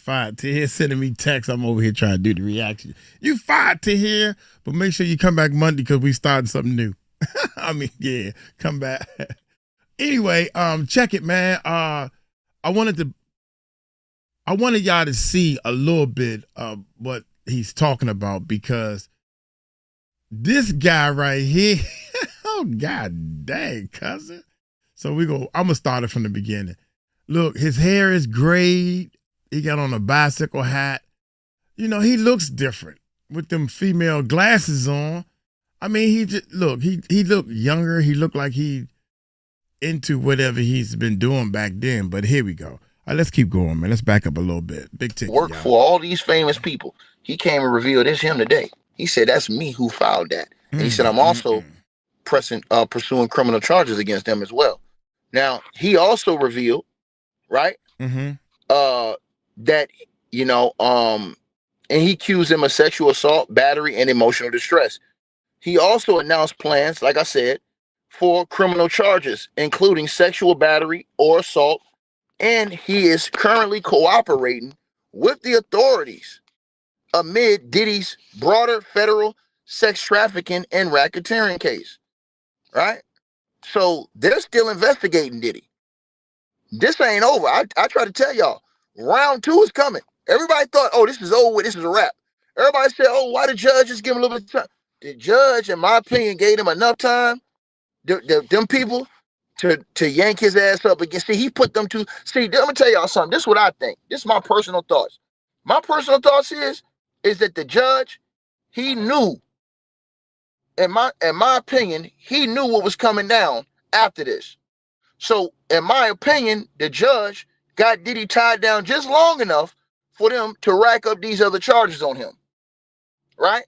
sending me texts. I'm over here trying to do the reaction. You fired to hear, but make sure you come back Monday, because we starting something new. I mean, yeah, come back. Anyway, check it, man. I wanted y'all to see a little bit of what he's talking about, because this guy right here, oh, god dang, cousin. So I'm gonna start it from the beginning. Look, his hair is gray. He got on a bicycle hat. You know, he looks different with them female glasses on. I mean, he looked younger. He looked like he into whatever he's been doing back then. But here we go. let's keep going, man. Let's back up a little bit. Big ticket. Work for all these famous people. He came and revealed it's him today. He said, that's me who filed that. And he said, I'm also pursuing criminal charges against them as well. Now, he also revealed, right, that, you know, and he accused him of sexual assault, battery, and emotional distress. He also announced plans, like I said, for criminal charges, including sexual battery or assault, and he is currently cooperating with the authorities amid Diddy's broader federal sex trafficking and racketeering case, right? So they're still investigating Diddy. This ain't over. I try to tell y'all, round 2 is coming. Everybody thought, oh, this is over with, this is a wrap. Everybody said, oh, why the judge just give him a little bit of time? The judge, in my opinion, gave him enough time, them people, to yank his ass up again. See, he put them to, see, let me tell y'all something. This is what I think. This is my personal thoughts. My personal thoughts is that the judge, he knew, in my opinion, he knew what was coming down after this. So, in my opinion, the judge got Diddy tied down just long enough for them to rack up these other charges on him, right?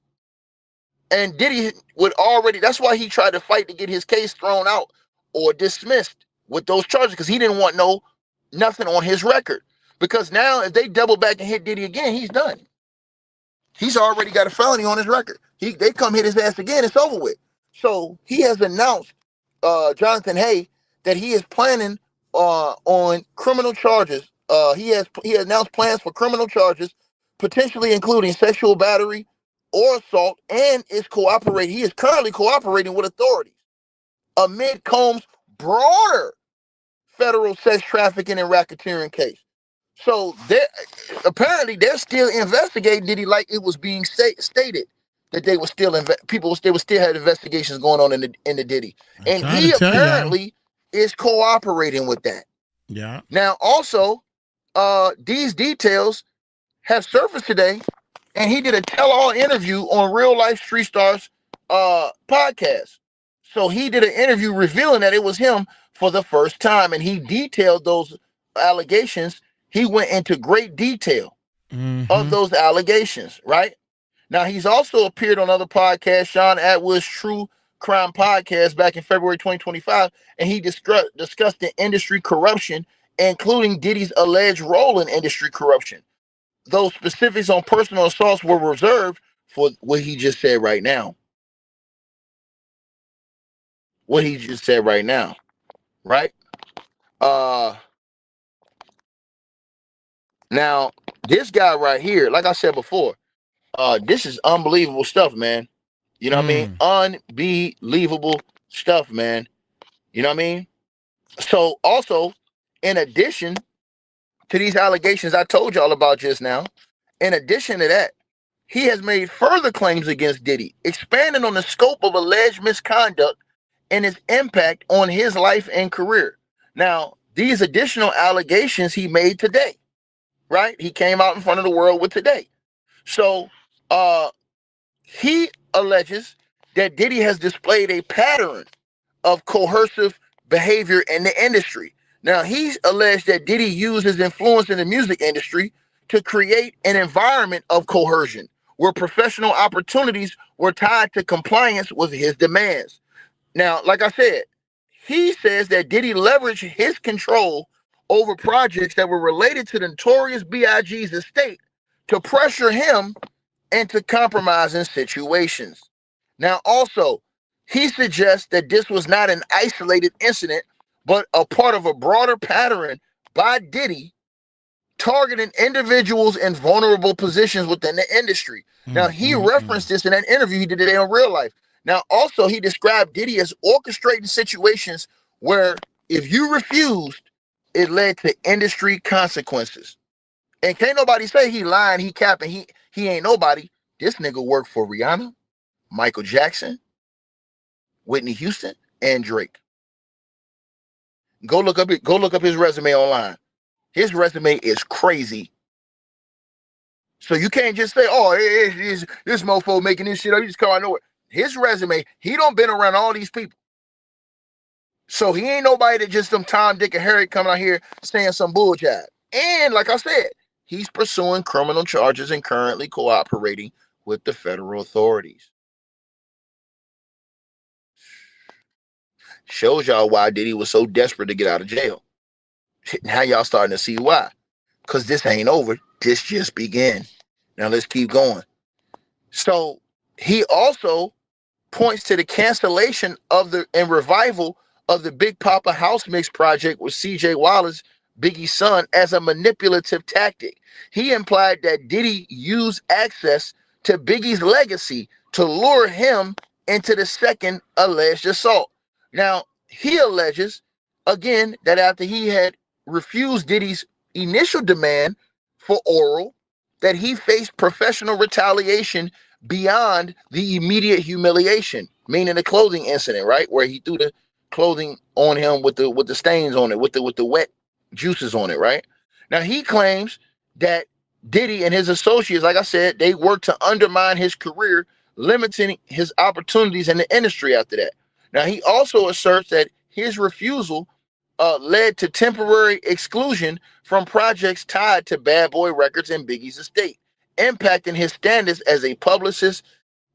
And Diddy would already, that's why he tried to fight to get his case thrown out or dismissed with those charges, because he didn't want nothing on his record. Because now, if they double back and hit Diddy again, he's done. He's already got a felony on his record. They come hit his ass again, it's over with. So he has announced, Jonathan Hay, that he is planning on criminal charges. He announced plans for criminal charges, potentially including sexual battery or assault, and he is currently cooperating with authorities amid Combs' broader federal sex trafficking and racketeering case. So apparently they're still investigating Diddy like it was being stated that they were still they would still have investigations going on in the Diddy, and he apparently is cooperating with that. Yeah. Now also, these details have surfaced today, and he did a tell-all interview on Real Life Street Stars podcast. So he did an interview revealing that it was him for the first time, and he detailed those allegations. He went into great detail of those allegations, right? Now, he's also appeared on other podcasts, Sean Atwood's True Crime Podcast back in February 2025, and he discussed the industry corruption, including Diddy's alleged role in industry corruption. Those specifics on personal assaults were reserved for what he just said right now. Right? Now, this guy right here, like I said before, this is unbelievable stuff, man. You know what I mean? Unbelievable stuff, man. You know what I mean? So also, in addition to these allegations I told y'all about just now, in addition to that, he has made further claims against Diddy, expanding on the scope of alleged misconduct and its impact on his life and career. Now, these additional allegations he made today, right? He came out in front of the world with today. So, he alleges that Diddy has displayed a pattern of coercive behavior in the industry. Now, he's alleged that Diddy used his influence in the music industry to create an environment of coercion where professional opportunities were tied to compliance with his demands. Now, like I said, he says that Diddy leveraged his control over projects that were related to the notorious B.I.G.'s estate to pressure him into compromising situations. Now, also, he suggests that this was not an isolated incident, but a part of a broader pattern by Diddy targeting individuals in vulnerable positions within the industry. Now, he referenced this in an interview he did today on Real Life. Now, also, he described Diddy as orchestrating situations where if you refused, it led to industry consequences. And can't nobody say he lying, he capping, he ain't nobody. This nigga worked for Rihanna, Michael Jackson, Whitney Houston, and Drake. Go look up his resume online. His resume is crazy. So you can't just say, oh, this mofo making this shit up. You just come out of nowhere. His resume, he done been around all these people. So he ain't nobody that just some Tom, Dick, and Harry coming out here saying some bullshit. And like I said, he's pursuing criminal charges and currently cooperating with the federal authorities. Shows y'all why Diddy was so desperate to get out of jail. Now y'all starting to see why. Because this ain't over. This just began. Now let's keep going. So he also points to the cancellation of and revival of the Big Papa House Mix project with CJ Wallace, Biggie's son, as a manipulative tactic. He implied that Diddy used access to Biggie's legacy to lure him into the second alleged assault. Now, he alleges, again, that after he had refused Diddy's initial demand for oral, that he faced professional retaliation beyond the immediate humiliation, meaning the clothing incident, right, where he threw the clothing on him with the stains on it, with the wet juices on it, right? Now he claims that Diddy and his associates, like I said, they worked to undermine his career, limiting his opportunities in the industry after that. Now he also asserts that his refusal led to temporary exclusion from projects tied to Bad Boy Records and Biggie's estate, impacting his status as a publicist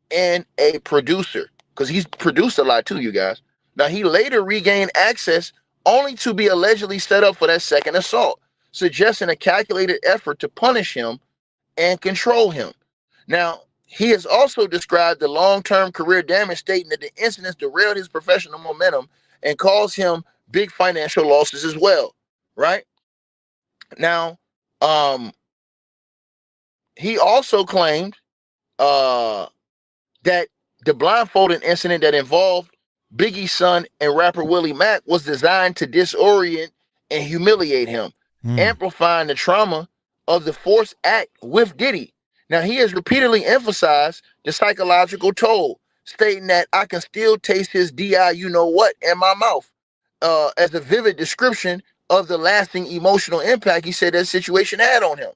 and a producer, because he's produced a lot too, you guys. Now, he later regained access only to be allegedly set up for that second assault, suggesting a calculated effort to punish him and control him. Now, he has also described the long-term career damage, stating that the incidents derailed his professional momentum and caused him big financial losses as well, right? Now, he also claimed that the blindfolding incident that involved Biggie's son and rapper Willie Mack was designed to disorient and humiliate him, amplifying the trauma of the forced act with Diddy. Now, he has repeatedly emphasized the psychological toll, stating that I can still taste his DI you-know-what in my mouth, as a vivid description of the lasting emotional impact he said that situation had on him.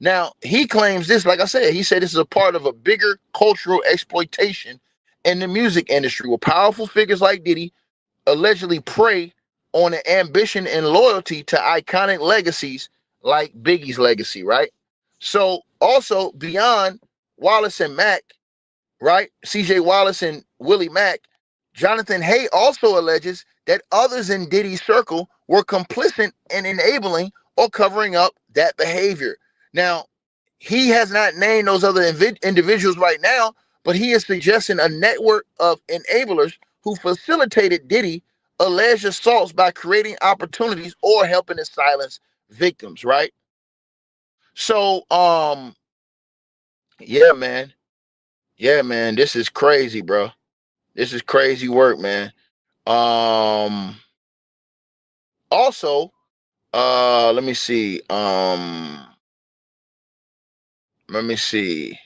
Now, he claims this, like I said, he said this is a part of a bigger cultural exploitation in the music industry, where powerful figures like Diddy allegedly prey on the ambition and loyalty to iconic legacies like Biggie's legacy, right? So also beyond Wallace and Mack, right? CJ Wallace and Willie Mack, Jonathan Hay also alleges that others in Diddy's circle were complicit in enabling or covering up that behavior. Now, he has not named those other individuals right now, but he is suggesting a network of enablers who facilitated Diddy alleged assaults by creating opportunities or helping to silence victims, right? So, yeah, man. Yeah, man, this is crazy, bro. This is crazy work, man. Also, let me see. Let me see.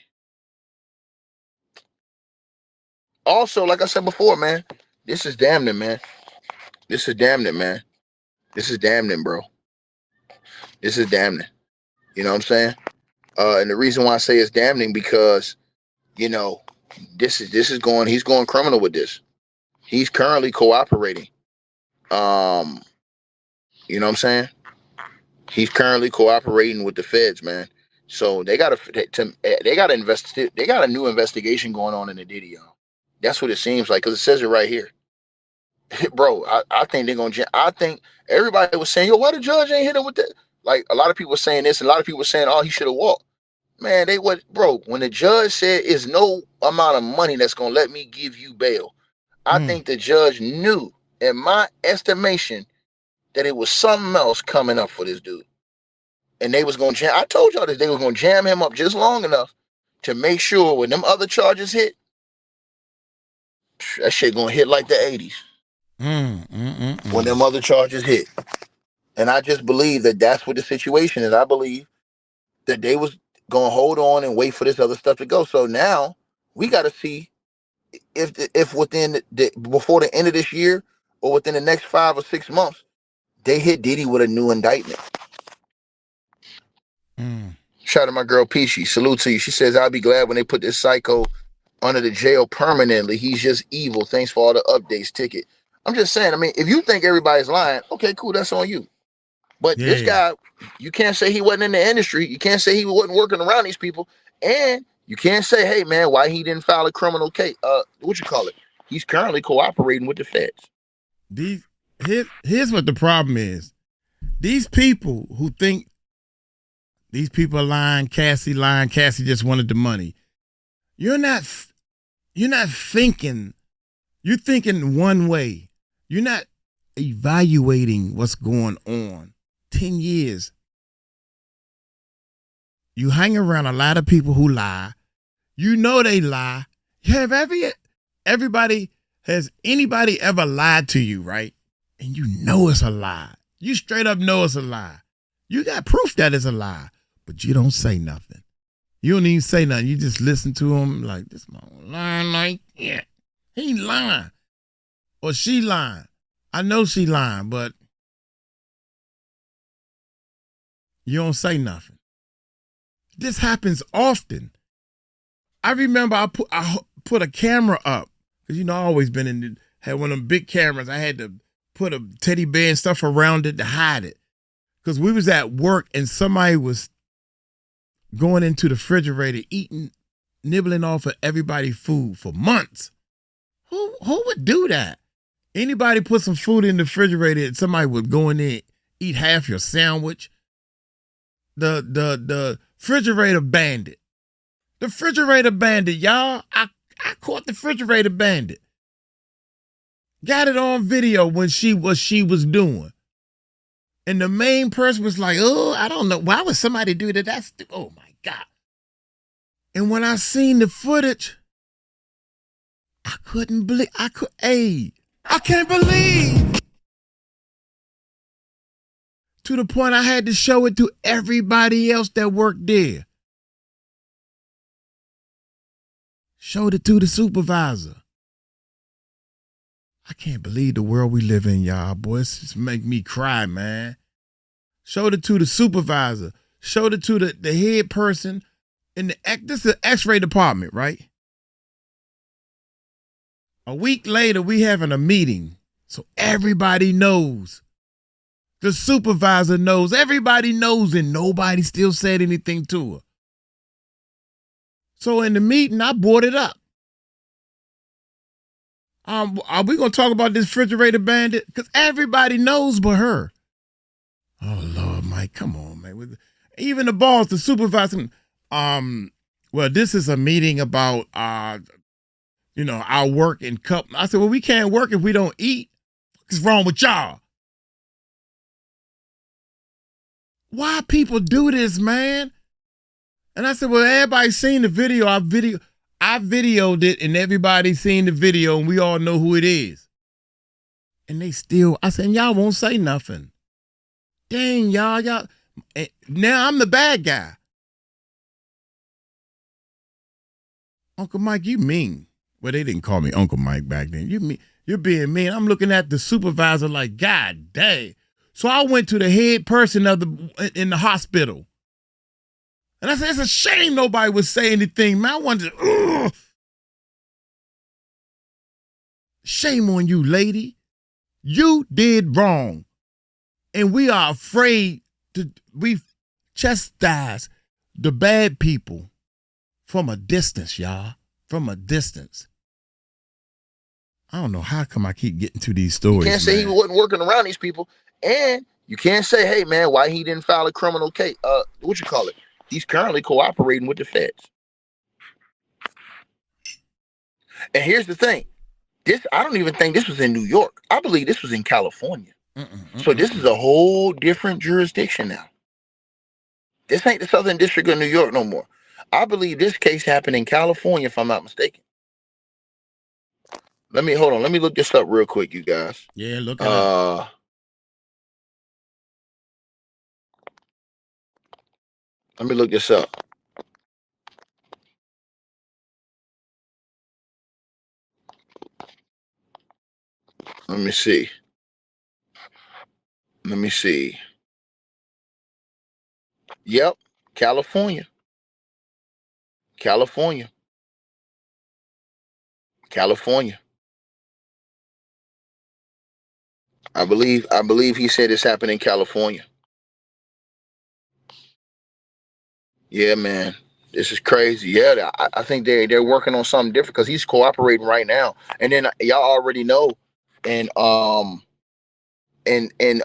Also, like I said before, man, this is damning, man. This is damning, man. This is damning, bro. This is damning. You know what I'm saying? And the reason why I say it's damning because, you know, he's going criminal with this. He's currently cooperating. You know what I'm saying? He's currently cooperating with the feds, man. So they got a new investigation going on in the Diddy, y'all. That's what it seems like, because it says it right here. Bro, I think they're gonna. I think everybody was saying, "Yo, why the judge ain't hit him with that?" Like a lot of people were saying this, and a lot of people were saying, "Oh, he should have walked." Man, bro. When the judge said, "Is no amount of money that's gonna let me give you bail," I think the judge knew, in my estimation, that it was something else coming up for this dude, and they was gonna jam. I told y'all that they was gonna jam him up just long enough to make sure when them other charges hit, that shit gonna hit like the 80s. When them other charges hit. And I just believe that that's what the situation is. I believe that they was going to hold on and wait for this other stuff to go. So now we got to see if within before the end of this year or within the next 5 or 6 months, they hit Diddy with a new indictment. Shout out to my girl Peachy. Salute to you. She says, I'll be glad when they put this psycho under the jail permanently. He's just evil. Thanks for all the updates. Ticket. I'm just saying, I mean, if you think everybody's lying, okay, cool, that's on you. But this guy, You can't say he wasn't in the industry. You can't say he wasn't working around these people. And you can't say, hey, man, why he didn't file a criminal case. What you call it? He's currently cooperating with the feds. Here's what the problem is. These people who think these people are lying, Cassie just wanted the money. You're not thinking, you're thinking one way. You're not evaluating what's going on. 10 years. You hang around a lot of people who lie. You know they lie. Has anybody ever lied to you, right? And you know it's a lie. You straight up know it's a lie. You got proof that it's a lie, but you don't say nothing. You don't even say nothing. You just listen to him like, this man lying like, yeah, he lying. Or she lying. I know she lying, but you don't say nothing. This happens often. I remember I put a camera up because I always been had one of them big cameras. I had to put a teddy bear and stuff around it to hide it because we was at work and somebody was going into the refrigerator eating, nibbling off of everybody's food for months. Who would do that? Anybody put some food in the refrigerator and somebody would go in there, eat half your sandwich. The refrigerator bandit. The refrigerator bandit, y'all. I caught the refrigerator bandit. Got it on video when she was doing. And the main person was like, oh, I don't know. Why would somebody do that? Oh my God. And when I seen the footage, I couldn't believe, I can't believe. To the point I had to show it to everybody else that worked there. Showed it to the supervisor. I can't believe the world we live in, y'all. Boy, it's just make me cry, man. Showed it to the supervisor. Showed it to the head person in this is the X-ray department, right? A week later, we having a meeting. So everybody knows. The supervisor knows. Everybody knows, and nobody still said anything to her. So in the meeting, I brought it up. Are we going to talk about this refrigerator bandit? Because everybody knows but her. Oh, Lord, Mike, come on, man. Even the boss, the supervisor, well, this is a meeting about, our work and cup. I said, well, we can't work if we don't eat. What's wrong with y'all? Why people do this, man? And I said, well, everybody's seen the video. I videoed it and everybody's seen the video and we all know who it is. And I said, y'all won't say nothing. Dang, y'all. Now I'm the bad guy. Uncle Mike, you mean. Well, they didn't call me Uncle Mike back then. You're being mean. I'm looking at the supervisor like, God dang. So I went to the head person in the hospital. And I said, it's a shame nobody would say anything, man. I wanted to, shame on you, lady. You did wrong. And we are afraid we chastise the bad people from a distance, y'all. From a distance. I don't know how come I keep getting to these stories. You can't say he wasn't working around these people. And you can't say, hey, man, why he didn't file a criminal case. What you call it? He's currently cooperating with the feds. And here's the thing. I don't even think this was in New York. I believe this was in California. So this is a whole different jurisdiction now. This ain't the Southern District of New York no more. I believe this case happened in California, if I'm not mistaken. Hold on. Let me look this up real quick, you guys. Yeah, look it up. Let me look this up. Let me see. Yep, California. I believe he said this happened in California. Yeah, man. This is crazy. Yeah, I think they're working on something different because he's cooperating right now. And then y'all already know, and in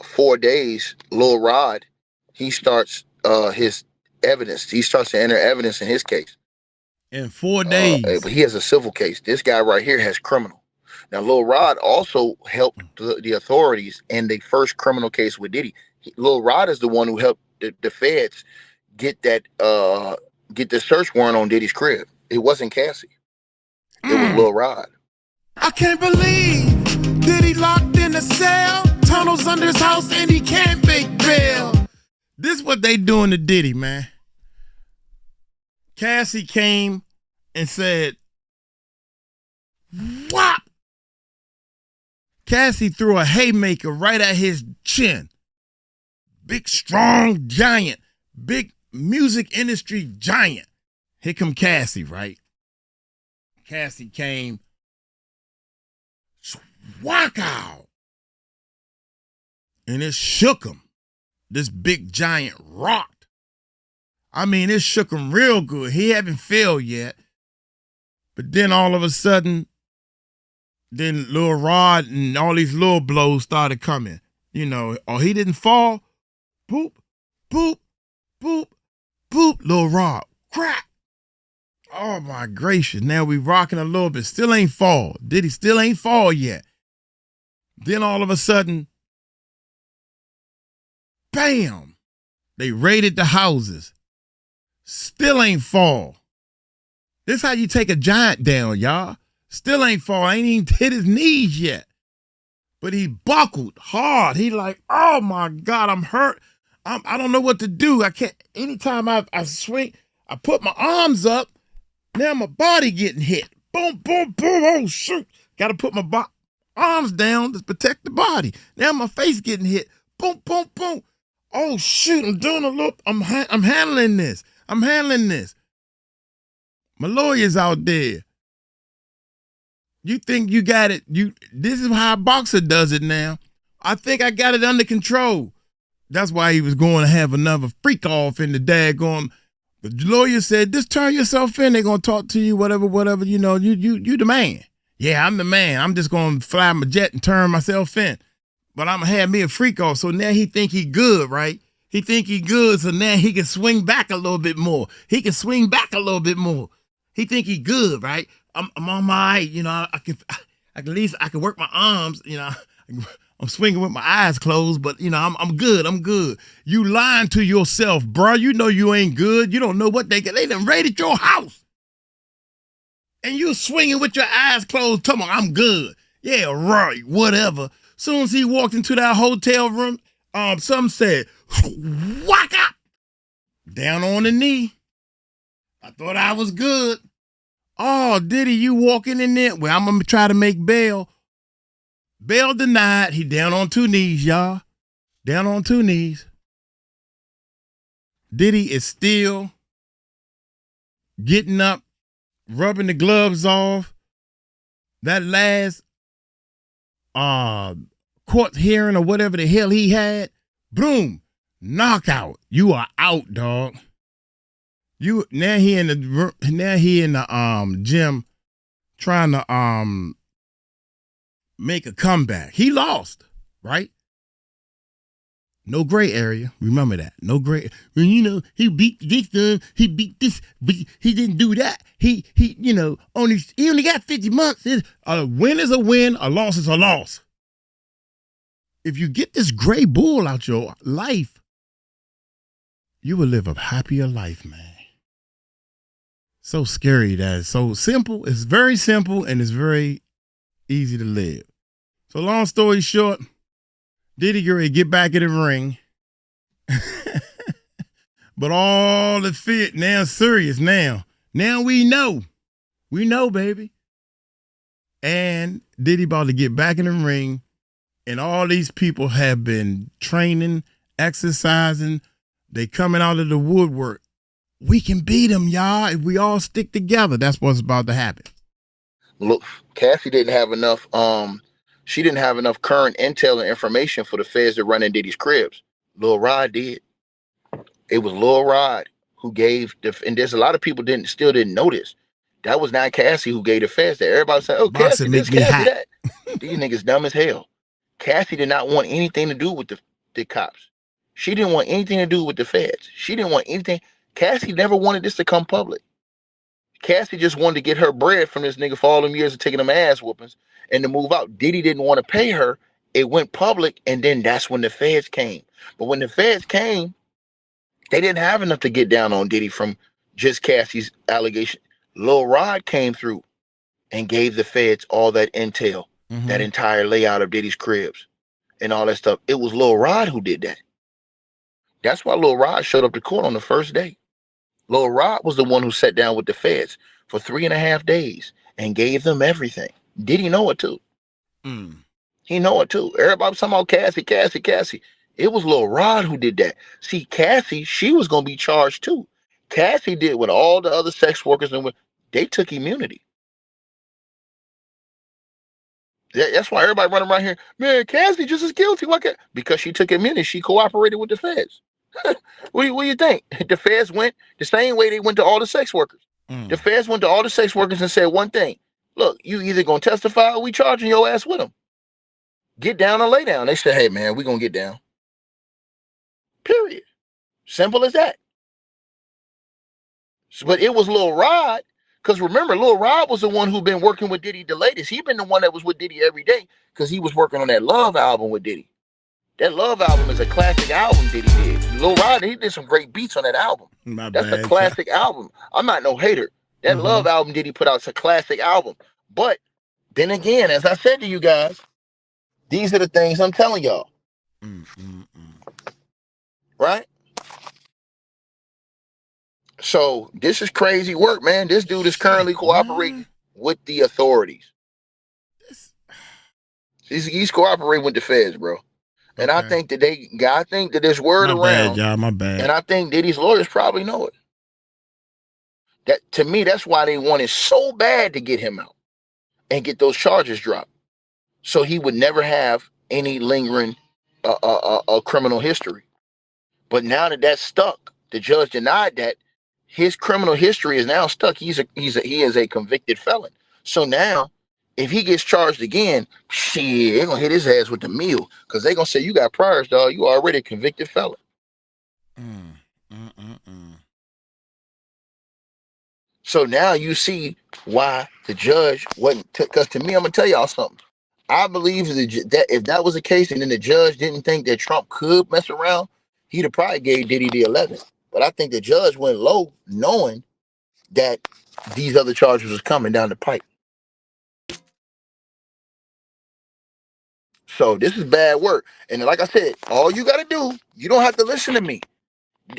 4 days, Lil Rod, he starts his evidence. He starts to enter evidence in his case. In 4 days. But he has a civil case. This guy right here has criminal. Now, Lil Rod also helped the authorities in the first criminal case with Diddy. Lil Rod is the one who helped the feds get the search warrant on Diddy's crib. It wasn't Cassie. It was Lil Rod. I can't believe Diddy locked in a cell, tunnels under his house, and he can't make bail. This is what they doing to Diddy, man. Cassie came and said, "What?" Cassie threw a haymaker right at his chin. Big, strong giant. Big music industry giant. Here come Cassie, right? Cassie came, swag out. And it shook him. This big giant rocked. I mean, it shook him real good. He haven't failed yet. But then all of a sudden, then Lil Rod and all these little blows started coming. You know, or he didn't fall. Boop, boop, boop, boop. Lil Rod, crack. Oh my gracious. Now we rocking a little bit. Still ain't fall. Diddy still ain't fall yet. Then all of a sudden, bam. They raided the houses. Still ain't fall. This how you take a giant down, y'all. Still ain't fall. Ain't even hit his knees yet. But he buckled hard. He like, oh my God, I'm hurt. I don't know what to do. I can't. Anytime I swing, I put my arms up. Now my body getting hit. Boom, boom, boom. Oh, shoot. Got to put my arms down to protect the body. Now my face getting hit. Boom, boom, boom. Oh, shoot. I'm doing a little. I'm handling this. I'm handling this. My lawyer's out there. You think you got it. This is how a boxer does it now. I think I got it under control. That's why he was going to have another freak off in the daggone. The lawyer said, just turn yourself in. They're going to talk to you, whatever, you know, you the man. Yeah, I'm the man. I'm just going to fly my jet and turn myself in. But I'm going to have me a freak off. So now he think he good, right? He think he good, so now he can swing back a little bit more. He can swing back a little bit more. He think he good, right? I'm on my, you know, I can at least I can work my arms, you know. I'm swinging with my eyes closed, but you know, I'm good. I'm good. You lying to yourself, bro. You know you ain't good. You don't know what they done raided your house. And you swinging with your eyes closed, talking about, I'm good. Yeah, right, whatever. Soon as he walked into that hotel room, some said, whack up. Down on the knee. I thought I was good. Oh, Diddy, you walking in there? Well, I'm going to try to make bail. Bail denied. He down on 2 knees, y'all. Down on 2 knees. Diddy is still getting up, rubbing the gloves off. That last court hearing or whatever the hell he had, boom, knockout. You are out, dog. Now he in the gym trying to make a comeback. He lost, right? No gray area. Remember that. No gray. Well, you know, he beat this, he beat this, but he didn't do that. He you know, he only got 50 months. A win is a win, a loss is a loss. If you get this gray bull out your life, you will live a happier life, man. So scary that it's so simple. It's very simple and it's very easy to live. So long story short, Diddy get back in the ring. But all the fit now serious now. Now we know. We know, baby. And Diddy about to get back in the ring. And all these people have been training, exercising. They coming out of the woodwork. We can beat them, y'all, if we all stick together. That's what's about to happen. Look, Cassie didn't have enough. She didn't have enough current intel and information for the feds to run in Diddy's cribs. Lil Rod did. It was Lil Rod who gave and there's a lot of people still didn't know this. That was not Cassie who gave the feds that. Everybody said, oh, Cassie Boxing this, make me Cassie hot. that. These niggas dumb as hell. Cassie did not want anything to do with the cops. She didn't want anything to do with the feds. She didn't want anything. Cassie never wanted this to come public. Cassie just wanted to get her bread from this nigga for all them years of taking them ass whoopings and to move out. Diddy didn't want to pay her. It went public, and then that's when the feds came. But when the feds came, they didn't have enough to get down on Diddy from just Cassie's allegation. Lil Rod came through and gave the feds all that intel, that entire layout of Diddy's cribs and all that stuff. It was Lil Rod who did that. That's why Lil Rod showed up to court on the first day. Lil Rod was the one who sat down with the feds for 3.5 days and gave them everything. Diddy know it too. He know it too. Everybody was talking about Cassie. It was Lil Rod who did that. See, Cassie, she was going to be charged too. Cassie did what all the other sex workers and they took immunity. That's why everybody running around here, man, Cassie just as guilty. Why can't? Because she took immunity. She cooperated with the feds. What do you think? The feds went the same way they went to all the sex workers. The feds went to all the sex workers and said one thing. Look, you either going to testify or we charging your ass with them. Get down or lay down. They said, hey, man, we going to get down. Period. Simple as that. But it was Lil Rod, because remember, Lil Rod was the one who been working with Diddy the latest. He been the one that was with Diddy every day because he was working on that Love album with Diddy. That Love album is a classic album Diddy did. Lil Rod, he did some great beats on that album. That's a classic album. I'm not no hater. That Love album Diddy put out is a classic album. But then again, as I said to you guys, these are the things I'm telling y'all. Right? So this is crazy work, man. This dude is currently cooperating with the authorities. He's cooperating with the feds, bro. And I think that there's word around. My bad. And I think Diddy's lawyers probably know it. That to me, that's why they wanted so bad to get him out and get those charges dropped, so he would never have any lingering criminal history. But now that that's stuck, the judge denied that. His criminal history is now stuck. He is a convicted felon. So now, if he gets charged again, shit, they're gonna hit his ass with the meal because they're gonna say you got priors, dog. You already a convicted felon. So now you see why the judge wasn't. Because to me, I'm gonna tell y'all something. I believe that if that was the case, and then the judge didn't think that Trump could mess around, he'd have probably gave Diddy the 11. But I think the judge went low knowing that these other charges was coming down the pipe. So this is bad work. And like I said, all you got to do, you don't have to listen to me.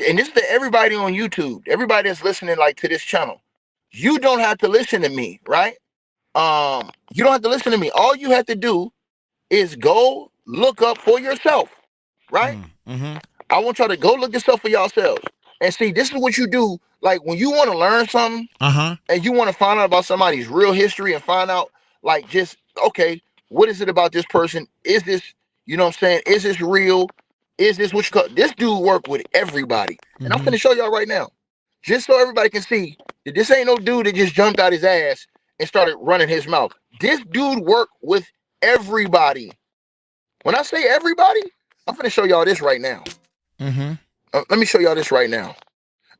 And this is to everybody on YouTube, everybody that's listening like to this channel. You don't have to listen to me, right? You don't have to listen to me. All you have to do is go look up for yourself, right? I want y'all to go look yourself for yourselves. And see, this is what you do. Like when you want to learn something and you want to find out about somebody's real history and find out like just, okay, what is it about this person? Is this, you know what I'm saying? Is this real? Is this what you call? This dude worked with everybody. And I'm going to show y'all right now. Just so everybody can see that this ain't no dude that just jumped out his ass and started running his mouth. This dude worked with everybody. When I say everybody, I'm going to show y'all this right now. Let me show y'all this right now.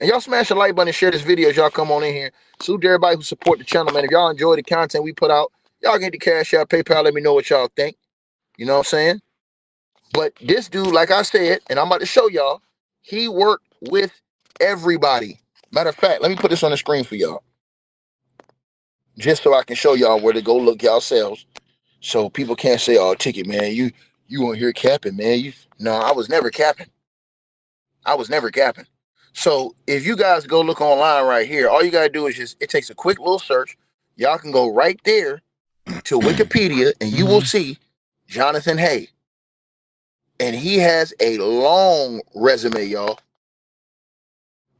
And y'all smash the like button and share this video as y'all come on in here. Salute to everybody who support the channel, man. If y'all enjoy the content we put out, y'all get the CashApp, PayPal. Let me know what y'all think. You know what I'm saying? But this dude, like I said, and I'm about to show y'all, he worked with everybody. Matter of fact, let me put this on the screen for y'all. Just so I can show y'all where to go look yourselves. So people can't say, oh, Ticket, man, you weren't here capping, man. No, I was never capping. So if you guys go look online right here, all you got to do is just, it takes a quick little search. Y'all can go right there to Wikipedia and you will see Jonathan Hay. And he has a long resume, y'all.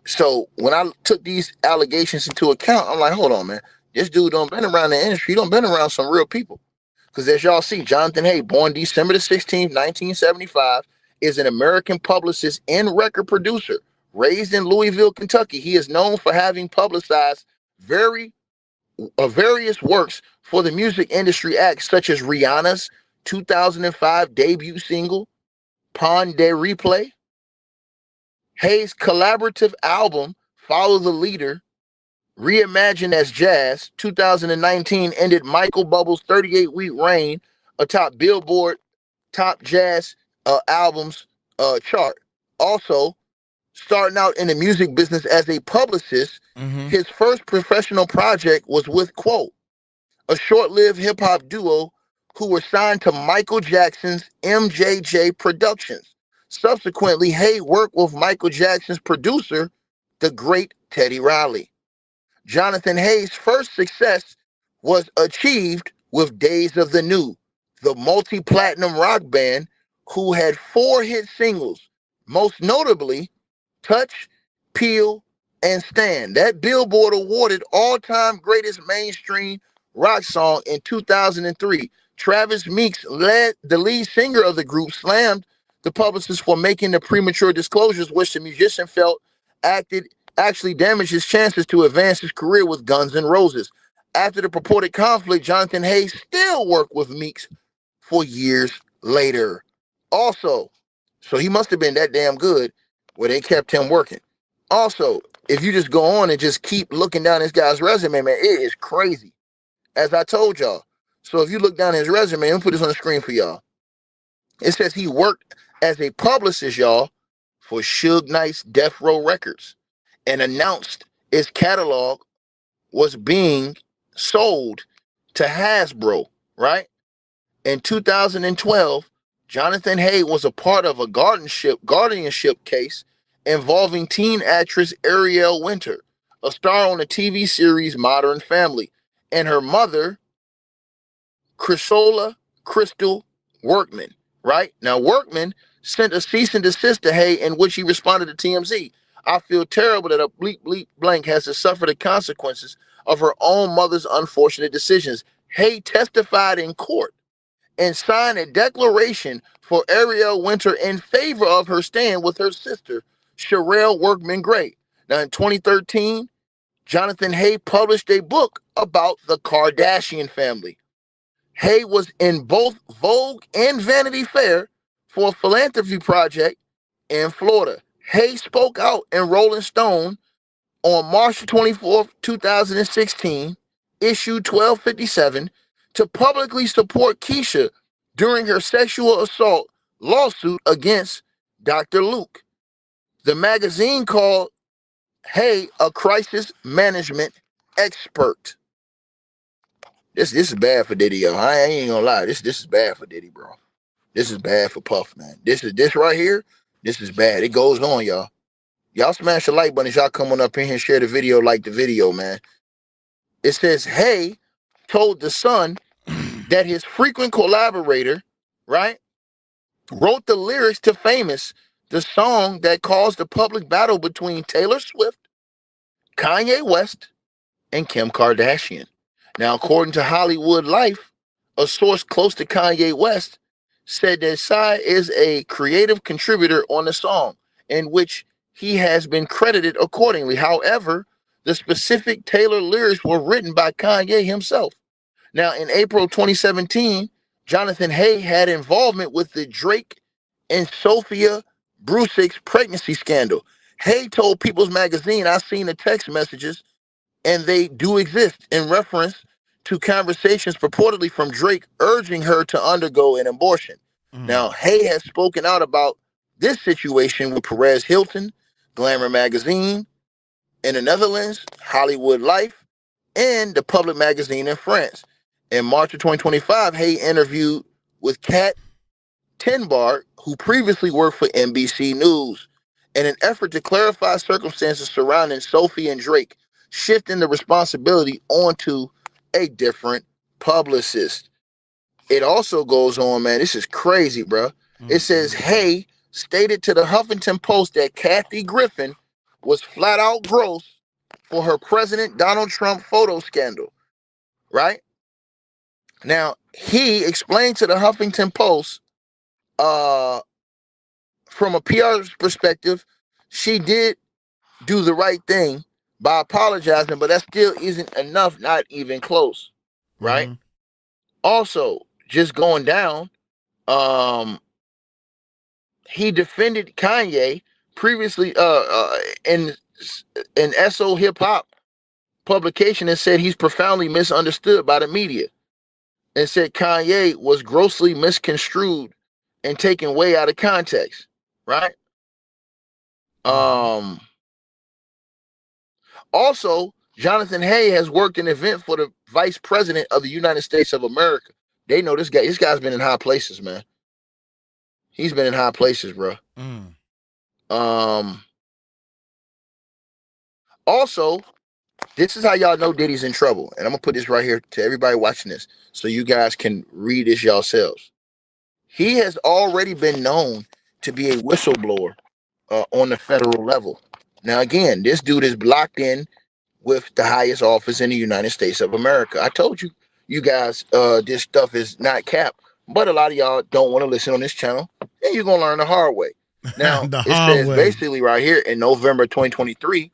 So when I took these allegations into account, I'm like, hold on, man. This dude don't been around the industry. He don't been around some real people. Because as y'all see, Jonathan Hay, born December the 16th, 1975, is an American publicist and record producer, Raised in Louisville, Kentucky, he is known for having publicized various works for the music industry acts such as Rihanna's 2005 debut single, Pon de Replay. Hayes' collaborative album, Follow the Leader, reimagined as jazz, 2019 ended Michael Bubble's 38-week reign atop Billboard Top Jazz Albums chart. Also, starting out in the music business as a publicist, his first professional project was with Quote, a short-lived hip-hop duo who were signed to Michael Jackson's MJJ Productions. Subsequently, Hay worked with Michael Jackson's producer, the great Teddy Riley. Jonathan Hayes' first success was achieved with Days of the New, the multi-platinum rock band who had 4 hit singles, most notably Touch, Peel, and Stand. That Billboard awarded all-time greatest mainstream rock song in 2003. Travis Meeks, the lead singer of the group, slammed the publicist for making the premature disclosures, which the musician felt actually damaged his chances to advance his career with Guns N' Roses. After the purported conflict, Jonathan Hayes still worked with Meeks for years later. Also, so he must have been that damn good where they kept him working. Also, if you just go on and just keep looking down this guy's resume, man, it is crazy. As I told y'all. So if you look down his resume, let me put this on the screen for y'all. It says he worked as a publicist, y'all, for Suge Knight's Death Row Records, and announced its catalog was being sold to Hasbro, right? In 2012, Jonathan Hay was a part of a guardianship case involving teen actress Ariel Winter, a star on the TV series Modern Family, and her mother, Chrysola Crystal Workman, right? Now, Workman sent a cease and desist to Hay in which he responded to TMZ. I feel terrible that a bleep bleep blank has to suffer the consequences of her own mother's unfortunate decisions. Hay testified in court and signed a declaration for Ariel Winter in favor of her stand with her sister, Sherelle Workman Gray. Now, in 2013, Jonathan Hay published a book about the Kardashian family. Hay was in both Vogue and Vanity Fair for a philanthropy project in Florida. Hay spoke out in Rolling Stone on March 24th, 2016, issue 1257, to publicly support Keisha during her sexual assault lawsuit against Dr. Luke. The magazine called Hay a crisis management expert. This is bad for Diddy, yo. I ain't gonna lie. This is bad for Diddy, bro. This is bad for Puff, man. This right here. This is bad. It goes on, y'all. Y'all smash the like button as y'all come on up in here and share the video, like the video, man. It says, Hay told The Sun that his frequent collaborator, right, wrote the lyrics to Famous, the song that caused the public battle between Taylor Swift, Kanye West, and Kim Kardashian. Now, according to Hollywood Life, a source close to Kanye West said that Psy is a creative contributor on the song, in which he has been credited accordingly. However, the specific Taylor lyrics were written by Kanye himself. Now, in April 2017, Jonathan Hay had involvement with the Drake and Sophia Brusick's pregnancy scandal. Hay told People's Magazine, "I've seen the text messages, and they do exist," in reference to conversations purportedly from Drake urging her to undergo an abortion. Now, Hay has spoken out about this situation with Perez Hilton, Glamour Magazine in the Netherlands, Hollywood Life, and the Public Magazine in France. In March of 2025, Hay interviewed with Kat Tenbar, who previously worked for NBC News, in an effort to clarify circumstances surrounding Sophie and Drake, shifting the responsibility onto a different publicist. It also goes on, man. This is crazy, bro. It says, Hay stated to the Huffington Post that Kathy Griffin was flat out gross for her President Donald Trump photo scandal, right? Now, he explained to the Huffington Post, from a PR perspective, she did do the right thing by apologizing, but that still isn't enough, not even close, right? Mm-hmm. Also, just going down, he defended Kanye previously in SO Hip Hop publication and said he's profoundly misunderstood by the media, and said Kanye was grossly misconstrued and taken way out of context, right? Mm-hmm. Also, Jonathan Hay has worked an event for the vice president of the United States of America. They know this guy. This guy's been in high places, man. He's been in high places, bro. Mm. Also, this is how y'all know Diddy's in trouble. And I'm gonna put this right here to everybody watching this so you guys can read this yourselves. He has already been known to be a whistleblower on the federal level. Now, again, this dude is locked in with the highest office in the United States of America. I told you guys, this stuff is not cap, but a lot of y'all don't want to listen on this channel, and you're gonna learn the hard way. Now, The it hard says way. basically right here in November 2023,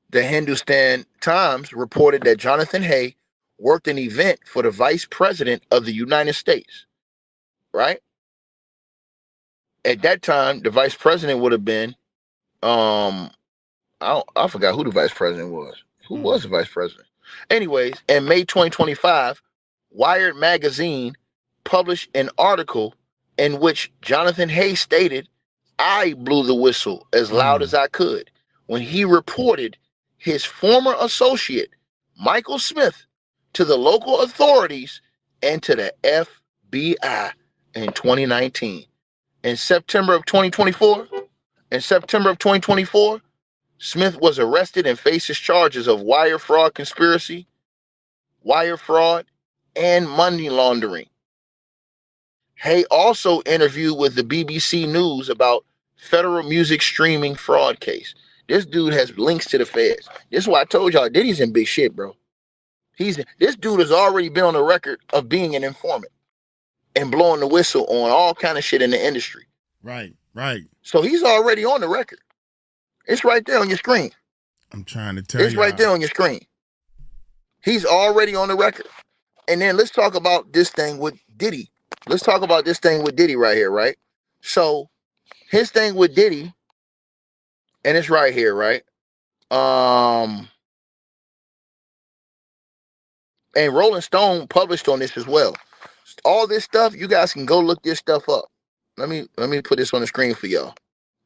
the Hindustan Times reported that Jonathan Hay worked an event for the vice president of the United States, right? At that time, the vice president would have been, I forgot who the vice president was. Who was the vice president? Anyways, in May 2025, Wired magazine published an article in which Jonathan Hay stated, "I blew the whistle as loud as I could" when he reported his former associate, Michael Smith, to the local authorities and to the FBI in 2019. In September of 2024, Smith was arrested and faces charges of wire fraud conspiracy, wire fraud, and money laundering. Hay also interviewed with the BBC News about federal music streaming fraud case. This dude has links to the feds. This is why I told y'all Diddy's in big shit, bro. This dude has already been on the record of being an informant and blowing the whistle on all kind of shit in the industry. Right. So he's already on the record. It's right there on your screen. I'm trying to tell you. It's right there on your screen. He's already on the record. And then let's talk about this thing with Diddy. Let's talk about this thing with Diddy right here, right? So his thing with Diddy, and it's right here, right? And Rolling Stone published on this as well. All this stuff, you guys can go look this stuff up. Let me put this on the screen for y'all,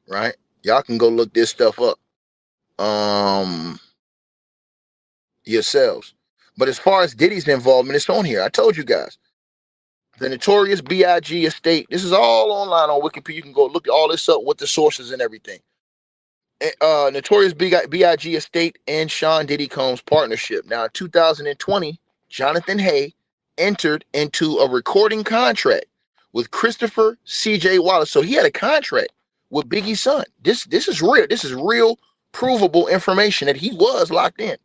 right? Y'all can go look this stuff up yourselves. But as far as Diddy's involvement, it's on here. I told you guys. The Notorious B.I.G. estate. This is all online on Wikipedia. You can go look all this up with the sources and everything. Notorious B.I.G. estate and Sean Diddy Combs partnership. Now, in 2020, Jonathan Hay entered into a recording contract with Christopher C.J. Wallace. So he had a contract with Biggie's son. This is real. This is real, provable information that he was locked in.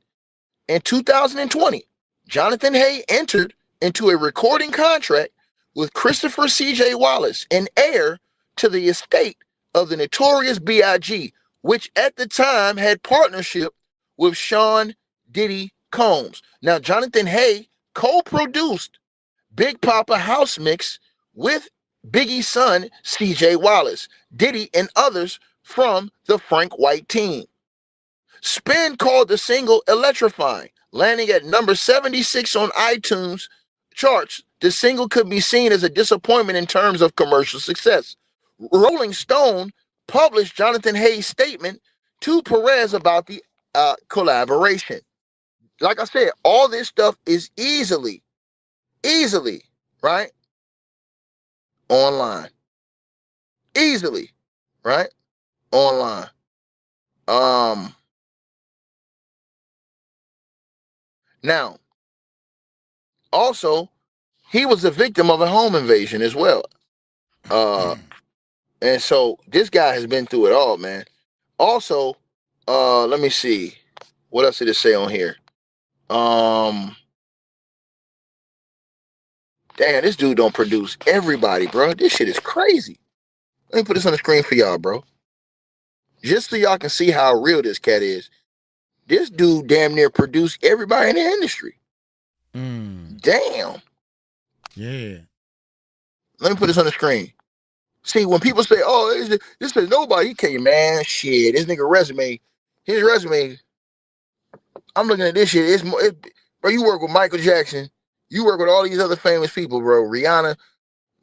In 2020, Jonathan Hay entered into a recording contract with Christopher C.J. Wallace, an heir to the estate of the Notorious B.I.G., which at the time had partnership with Sean Diddy Combs. Now, Jonathan Hay co-produced Big Papa House Mix with Biggie's son, C.J. Wallace, Diddy, and others from the Frank White team. Spin called the single electrifying, landing at number 76 on iTunes charts. The single could be seen as a disappointment in terms of commercial success. Rolling Stone published Jonathan Hay's statement to Perez about the collaboration. Like I said, all this stuff is easily, right? Online. Easily, right? Online. Now, also, he was a victim of a home invasion as well. And so this guy has been through it all, man. Also, let me see. What else did it say on here? Damn, this dude don't produce everybody, bro. This shit is crazy. Let me put this on the screen for y'all, bro. just so y'all can see how real this cat is. This dude damn near produced everybody in the industry. Damn. Yeah. Let me put this on the screen. See, when people say, "Oh, this is nobody," he can't, man. Shit, this nigga resume, his resume. I'm looking at this shit. Bro, you work with Michael Jackson. You work with all these other famous people, bro. Rihanna,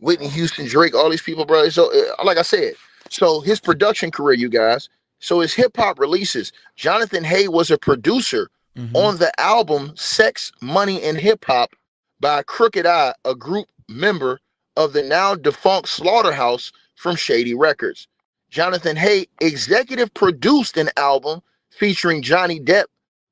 Whitney Houston, Drake, all these people, bro. So, like I said, so his production career, you guys. So his hip hop releases. Jonathan Hay was a producer on the album "Sex, Money, and Hip Hop" by Crooked I, a group member of the now defunct Slaughterhouse from Shady Records. Jonathan Hay executive produced an album featuring Johnny Depp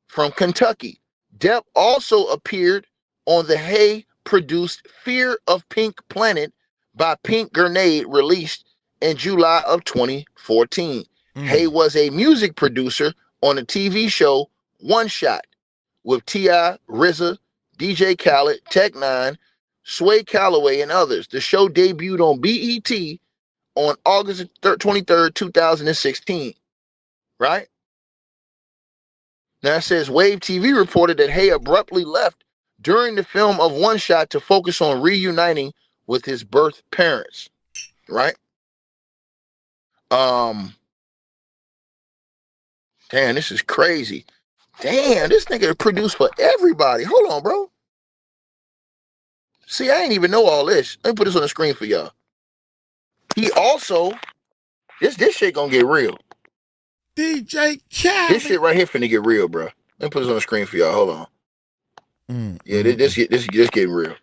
from Kentucky. Depp also appeared on the Hay produced "Fear of Pink Planet" by Pink Grenade, released in July of 2014. Hay was a music producer on the TV show One Shot with T.I., RZA, DJ Khaled, Tech Nine, Sway Calloway, and others. The show debuted on BET on August 23rd, 2016. Right? Now it says Wave TV reported that Hay abruptly left during the film of One Shot to focus on reuniting with his birth parents. Right? Damn, this is crazy. Damn, this nigga produced for everybody. Hold on, bro. See, I ain't even know all this. Let me put this on the screen for y'all. He also, this shit gonna get real. DJ Khaled. This shit right here finna get real, bro. Let me put this on the screen for y'all. Hold on. This getting real.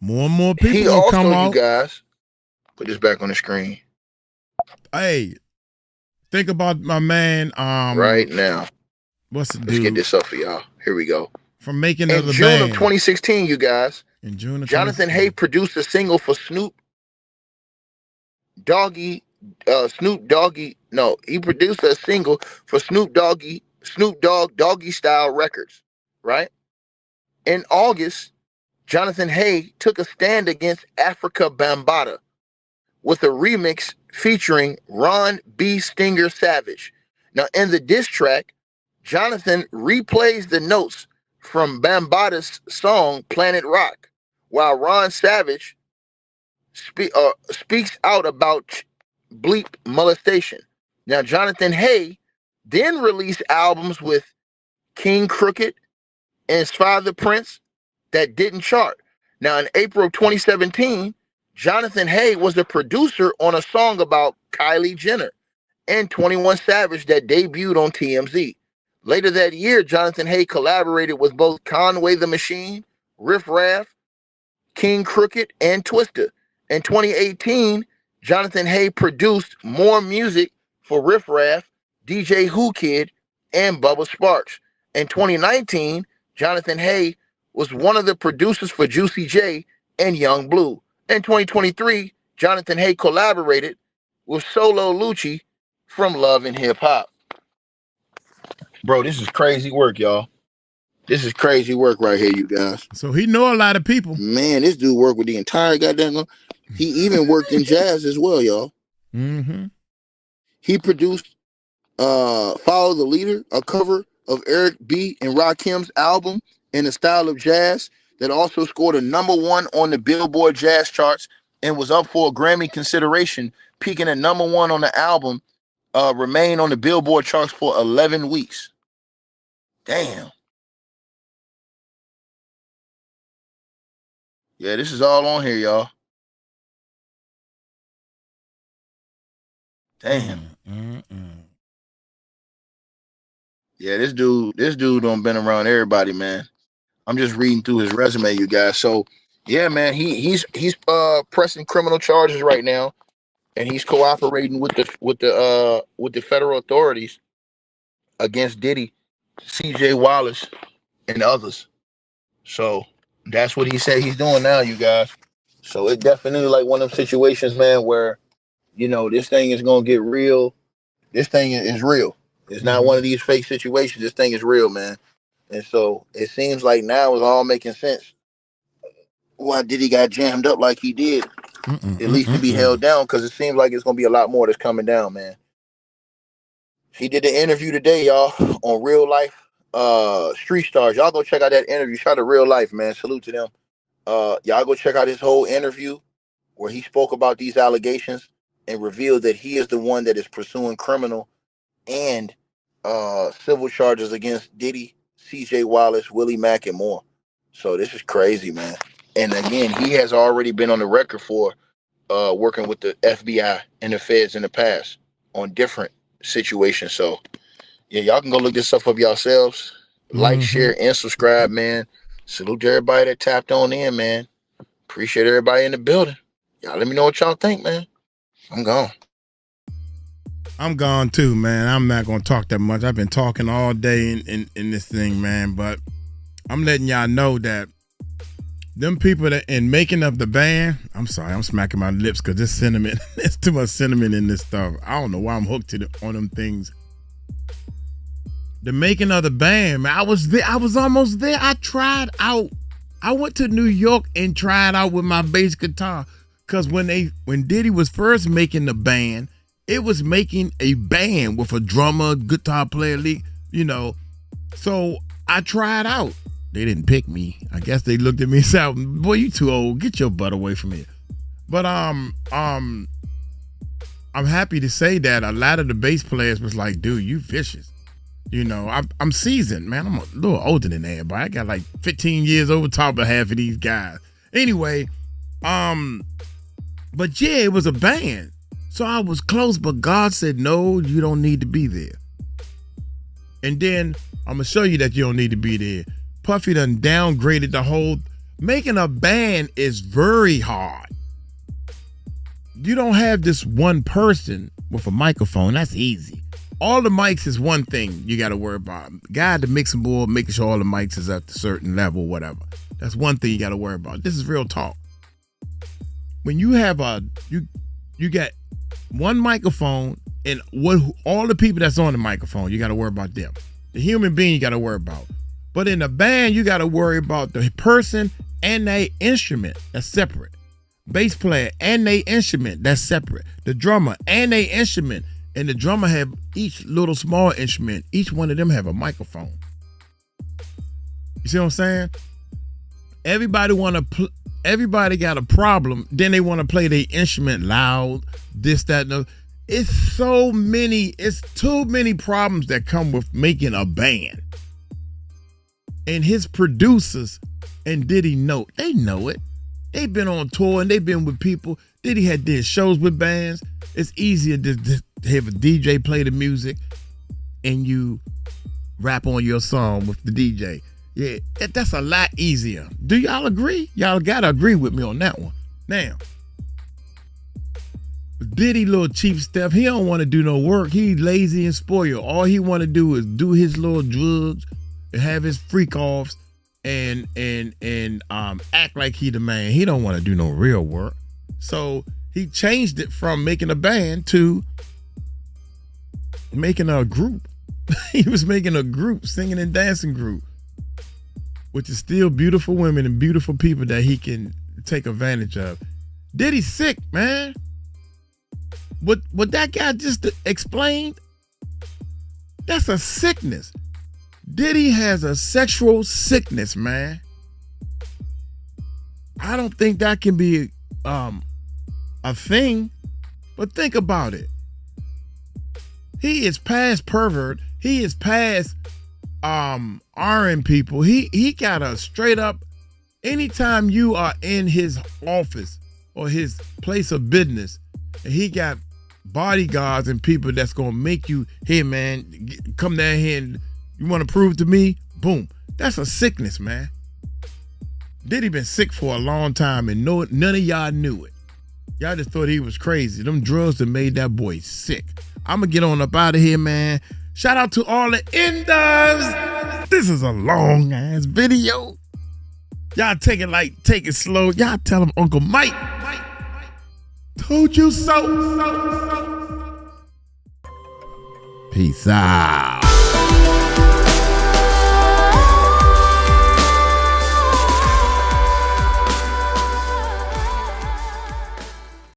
More and more people he gonna also, come out. You guys, put this back on the screen. Hey, think about my man. Right now. What's the dude? Let's get this up for y'all. Here we go. From making in of the June band. of 2016, you guys. In June of Jonathan Hay produced a single for Snoop Doggy. He produced a single for Snoop Dogg Doggy Style Records, right? In August, Jonathan Hay took a stand against Africa Bambaataa with a remix featuring Ron B. Stinger Savage. Now, in the diss track, Jonathan replays the notes from Bambaataa's song Planet Rock, while Ron Savage speaks out about bleep molestation. Now, Jonathan Hay then released albums with King Crooked and Father Prince that didn't chart. Now, in April of 2017, Jonathan Hay was the producer on a song about Kylie Jenner and 21 Savage that debuted on TMZ. Later that year, Jonathan Hay collaborated with both Conway the Machine, Riff Raff, King Crooked, and Twista. In 2018, Jonathan Hay produced more music for Riff Raff, DJ Who Kid, and Bubba Sparks. In 2019, Jonathan Hay was one of the producers for Juicy J and Young Blue. In 2023, Jonathan Hay collaborated with Solo Lucci from Love and Hip Hop. Bro, this is crazy work, y'all. This is crazy work right here, you guys. So he know a lot of people. Man, this dude worked with the entire goddamn. He even worked in jazz as well, y'all. He produced Follow the Leader, a cover of Eric B. and Rakim's album in the style of jazz that also scored a #1 on the Billboard Jazz charts and was up for a Grammy consideration, peaking at #1 on the album, remained on the Billboard charts for 11 weeks. Damn. Yeah, this is all on here, y'all. Damn. Yeah, this dude done been around everybody, man. I'm just reading through his resume, you guys. So, yeah, man, he's pressing criminal charges right now, and he's cooperating with the federal authorities against Diddy, CJ Wallace, and others. So that's what he said he's doing now, you guys. So it's definitely like one of them situations, man, where this thing is gonna get real. This thing is real. It's not one of these fake situations. This thing is real, man. And so it seems like now it's all making sense. Why Diddy got jammed up like he did, at least to be held down, because it seems like it's gonna be a lot more that's coming down, man. He did the interview today, y'all, on Real Life Street Stars. Y'all go check out that interview. Shout out to Real Life, man. Salute to them. Y'all go check out his whole interview where he spoke about these allegations and revealed that he is the one that is pursuing criminal and civil charges against Diddy, CJ Wallace, Willie Mack, and more. So this is crazy, man. And again, he has already been on the record for working with the FBI and the feds in the past on different situations. So yeah, y'all can go look this stuff up yourselves. Like, share, and subscribe, man. Salute to everybody that tapped on in, man. Appreciate everybody in the building. Y'all let me know what y'all think, man. I'm gone. I'm gone too, man. I'm not gonna talk that much. I've been talking all day in this thing, man. But I'm letting y'all know that them people that in making of the band, I'm sorry, I'm smacking my lips because this sentiment, there's too much sentiment in this stuff. I don't know why I'm hooked on them things. The making of the band, man, I was there. I was almost there. I tried out. I went to New York and tried out with my bass guitar. Cause when Diddy was first making the band, it was making a band with a drummer, guitar player, you know. So I tried out. They didn't pick me. I guess they looked at me and said, "Boy, you too old. Get your butt away from here." But I'm happy to say that a lot of the bass players was like, "Dude, you vicious." You know, I'm seasoned, man. I'm a little older than everybody. I got like 15 years over top of half of these guys. Anyway, but yeah, it was a band. So I was close, but God said, "No, you don't need to be there." And then I'm going to show you that you don't need to be there. Puffy done downgraded the whole. Making a band is very hard. You don't have this one person with a microphone. That's easy. All the mics is one thing you got to worry about. Guy at the mixing board, making sure all the mics is at a certain level, whatever. That's one thing you got to worry about. This is real talk. When you have you got one microphone and all the people that's on the microphone, you got to worry about them. The human being you got to worry about. But in a band, you got to worry about the person and their instrument. That's separate. Bass player and their instrument. That's separate. The drummer and their instrument. And the drummer have each little small instrument. Each one of them have a microphone. You see what I'm saying? Everybody got a problem. Then they want to play their instrument loud. This, that, no. It's too many problems that come with making a band. And his producers and Diddy they know it. They've been on tour and they've been with people. Diddy did shows with bands. It's easier to have a DJ play the music and you rap on your song with the DJ. Yeah, that's a lot easier. Do y'all agree? Y'all gotta agree with me on that one. Now, Diddy little cheap stuff, he don't want to do no work. He lazy and spoiled. All he want to do is do his little drugs and have his freak offs and act like he the man. He don't want to do no real work. So he changed it from making a band to making a group. He was making a group, singing and dancing group, which is still beautiful women and beautiful people that he can take advantage of. Diddy's sick, man. What that guy just explained, that's a sickness. Diddy has a sexual sickness, man. I don't think that can be a thing, but think about it. He is past pervert. He is past R-ing people. He got a straight up, anytime you are in his office or his place of business, and he got bodyguards and people that's gonna make you, hey man, come down here and you wanna prove to me? Boom. That's a sickness, man. Diddy been sick for a long time and none of y'all knew it. Y'all just thought he was crazy. Them drugs that made that boy sick. I'm gonna get on up out of here, man. Shout out to all the enders. This is a long ass video. Y'all take it slow. Y'all tell him Uncle Mike told you so. Peace out.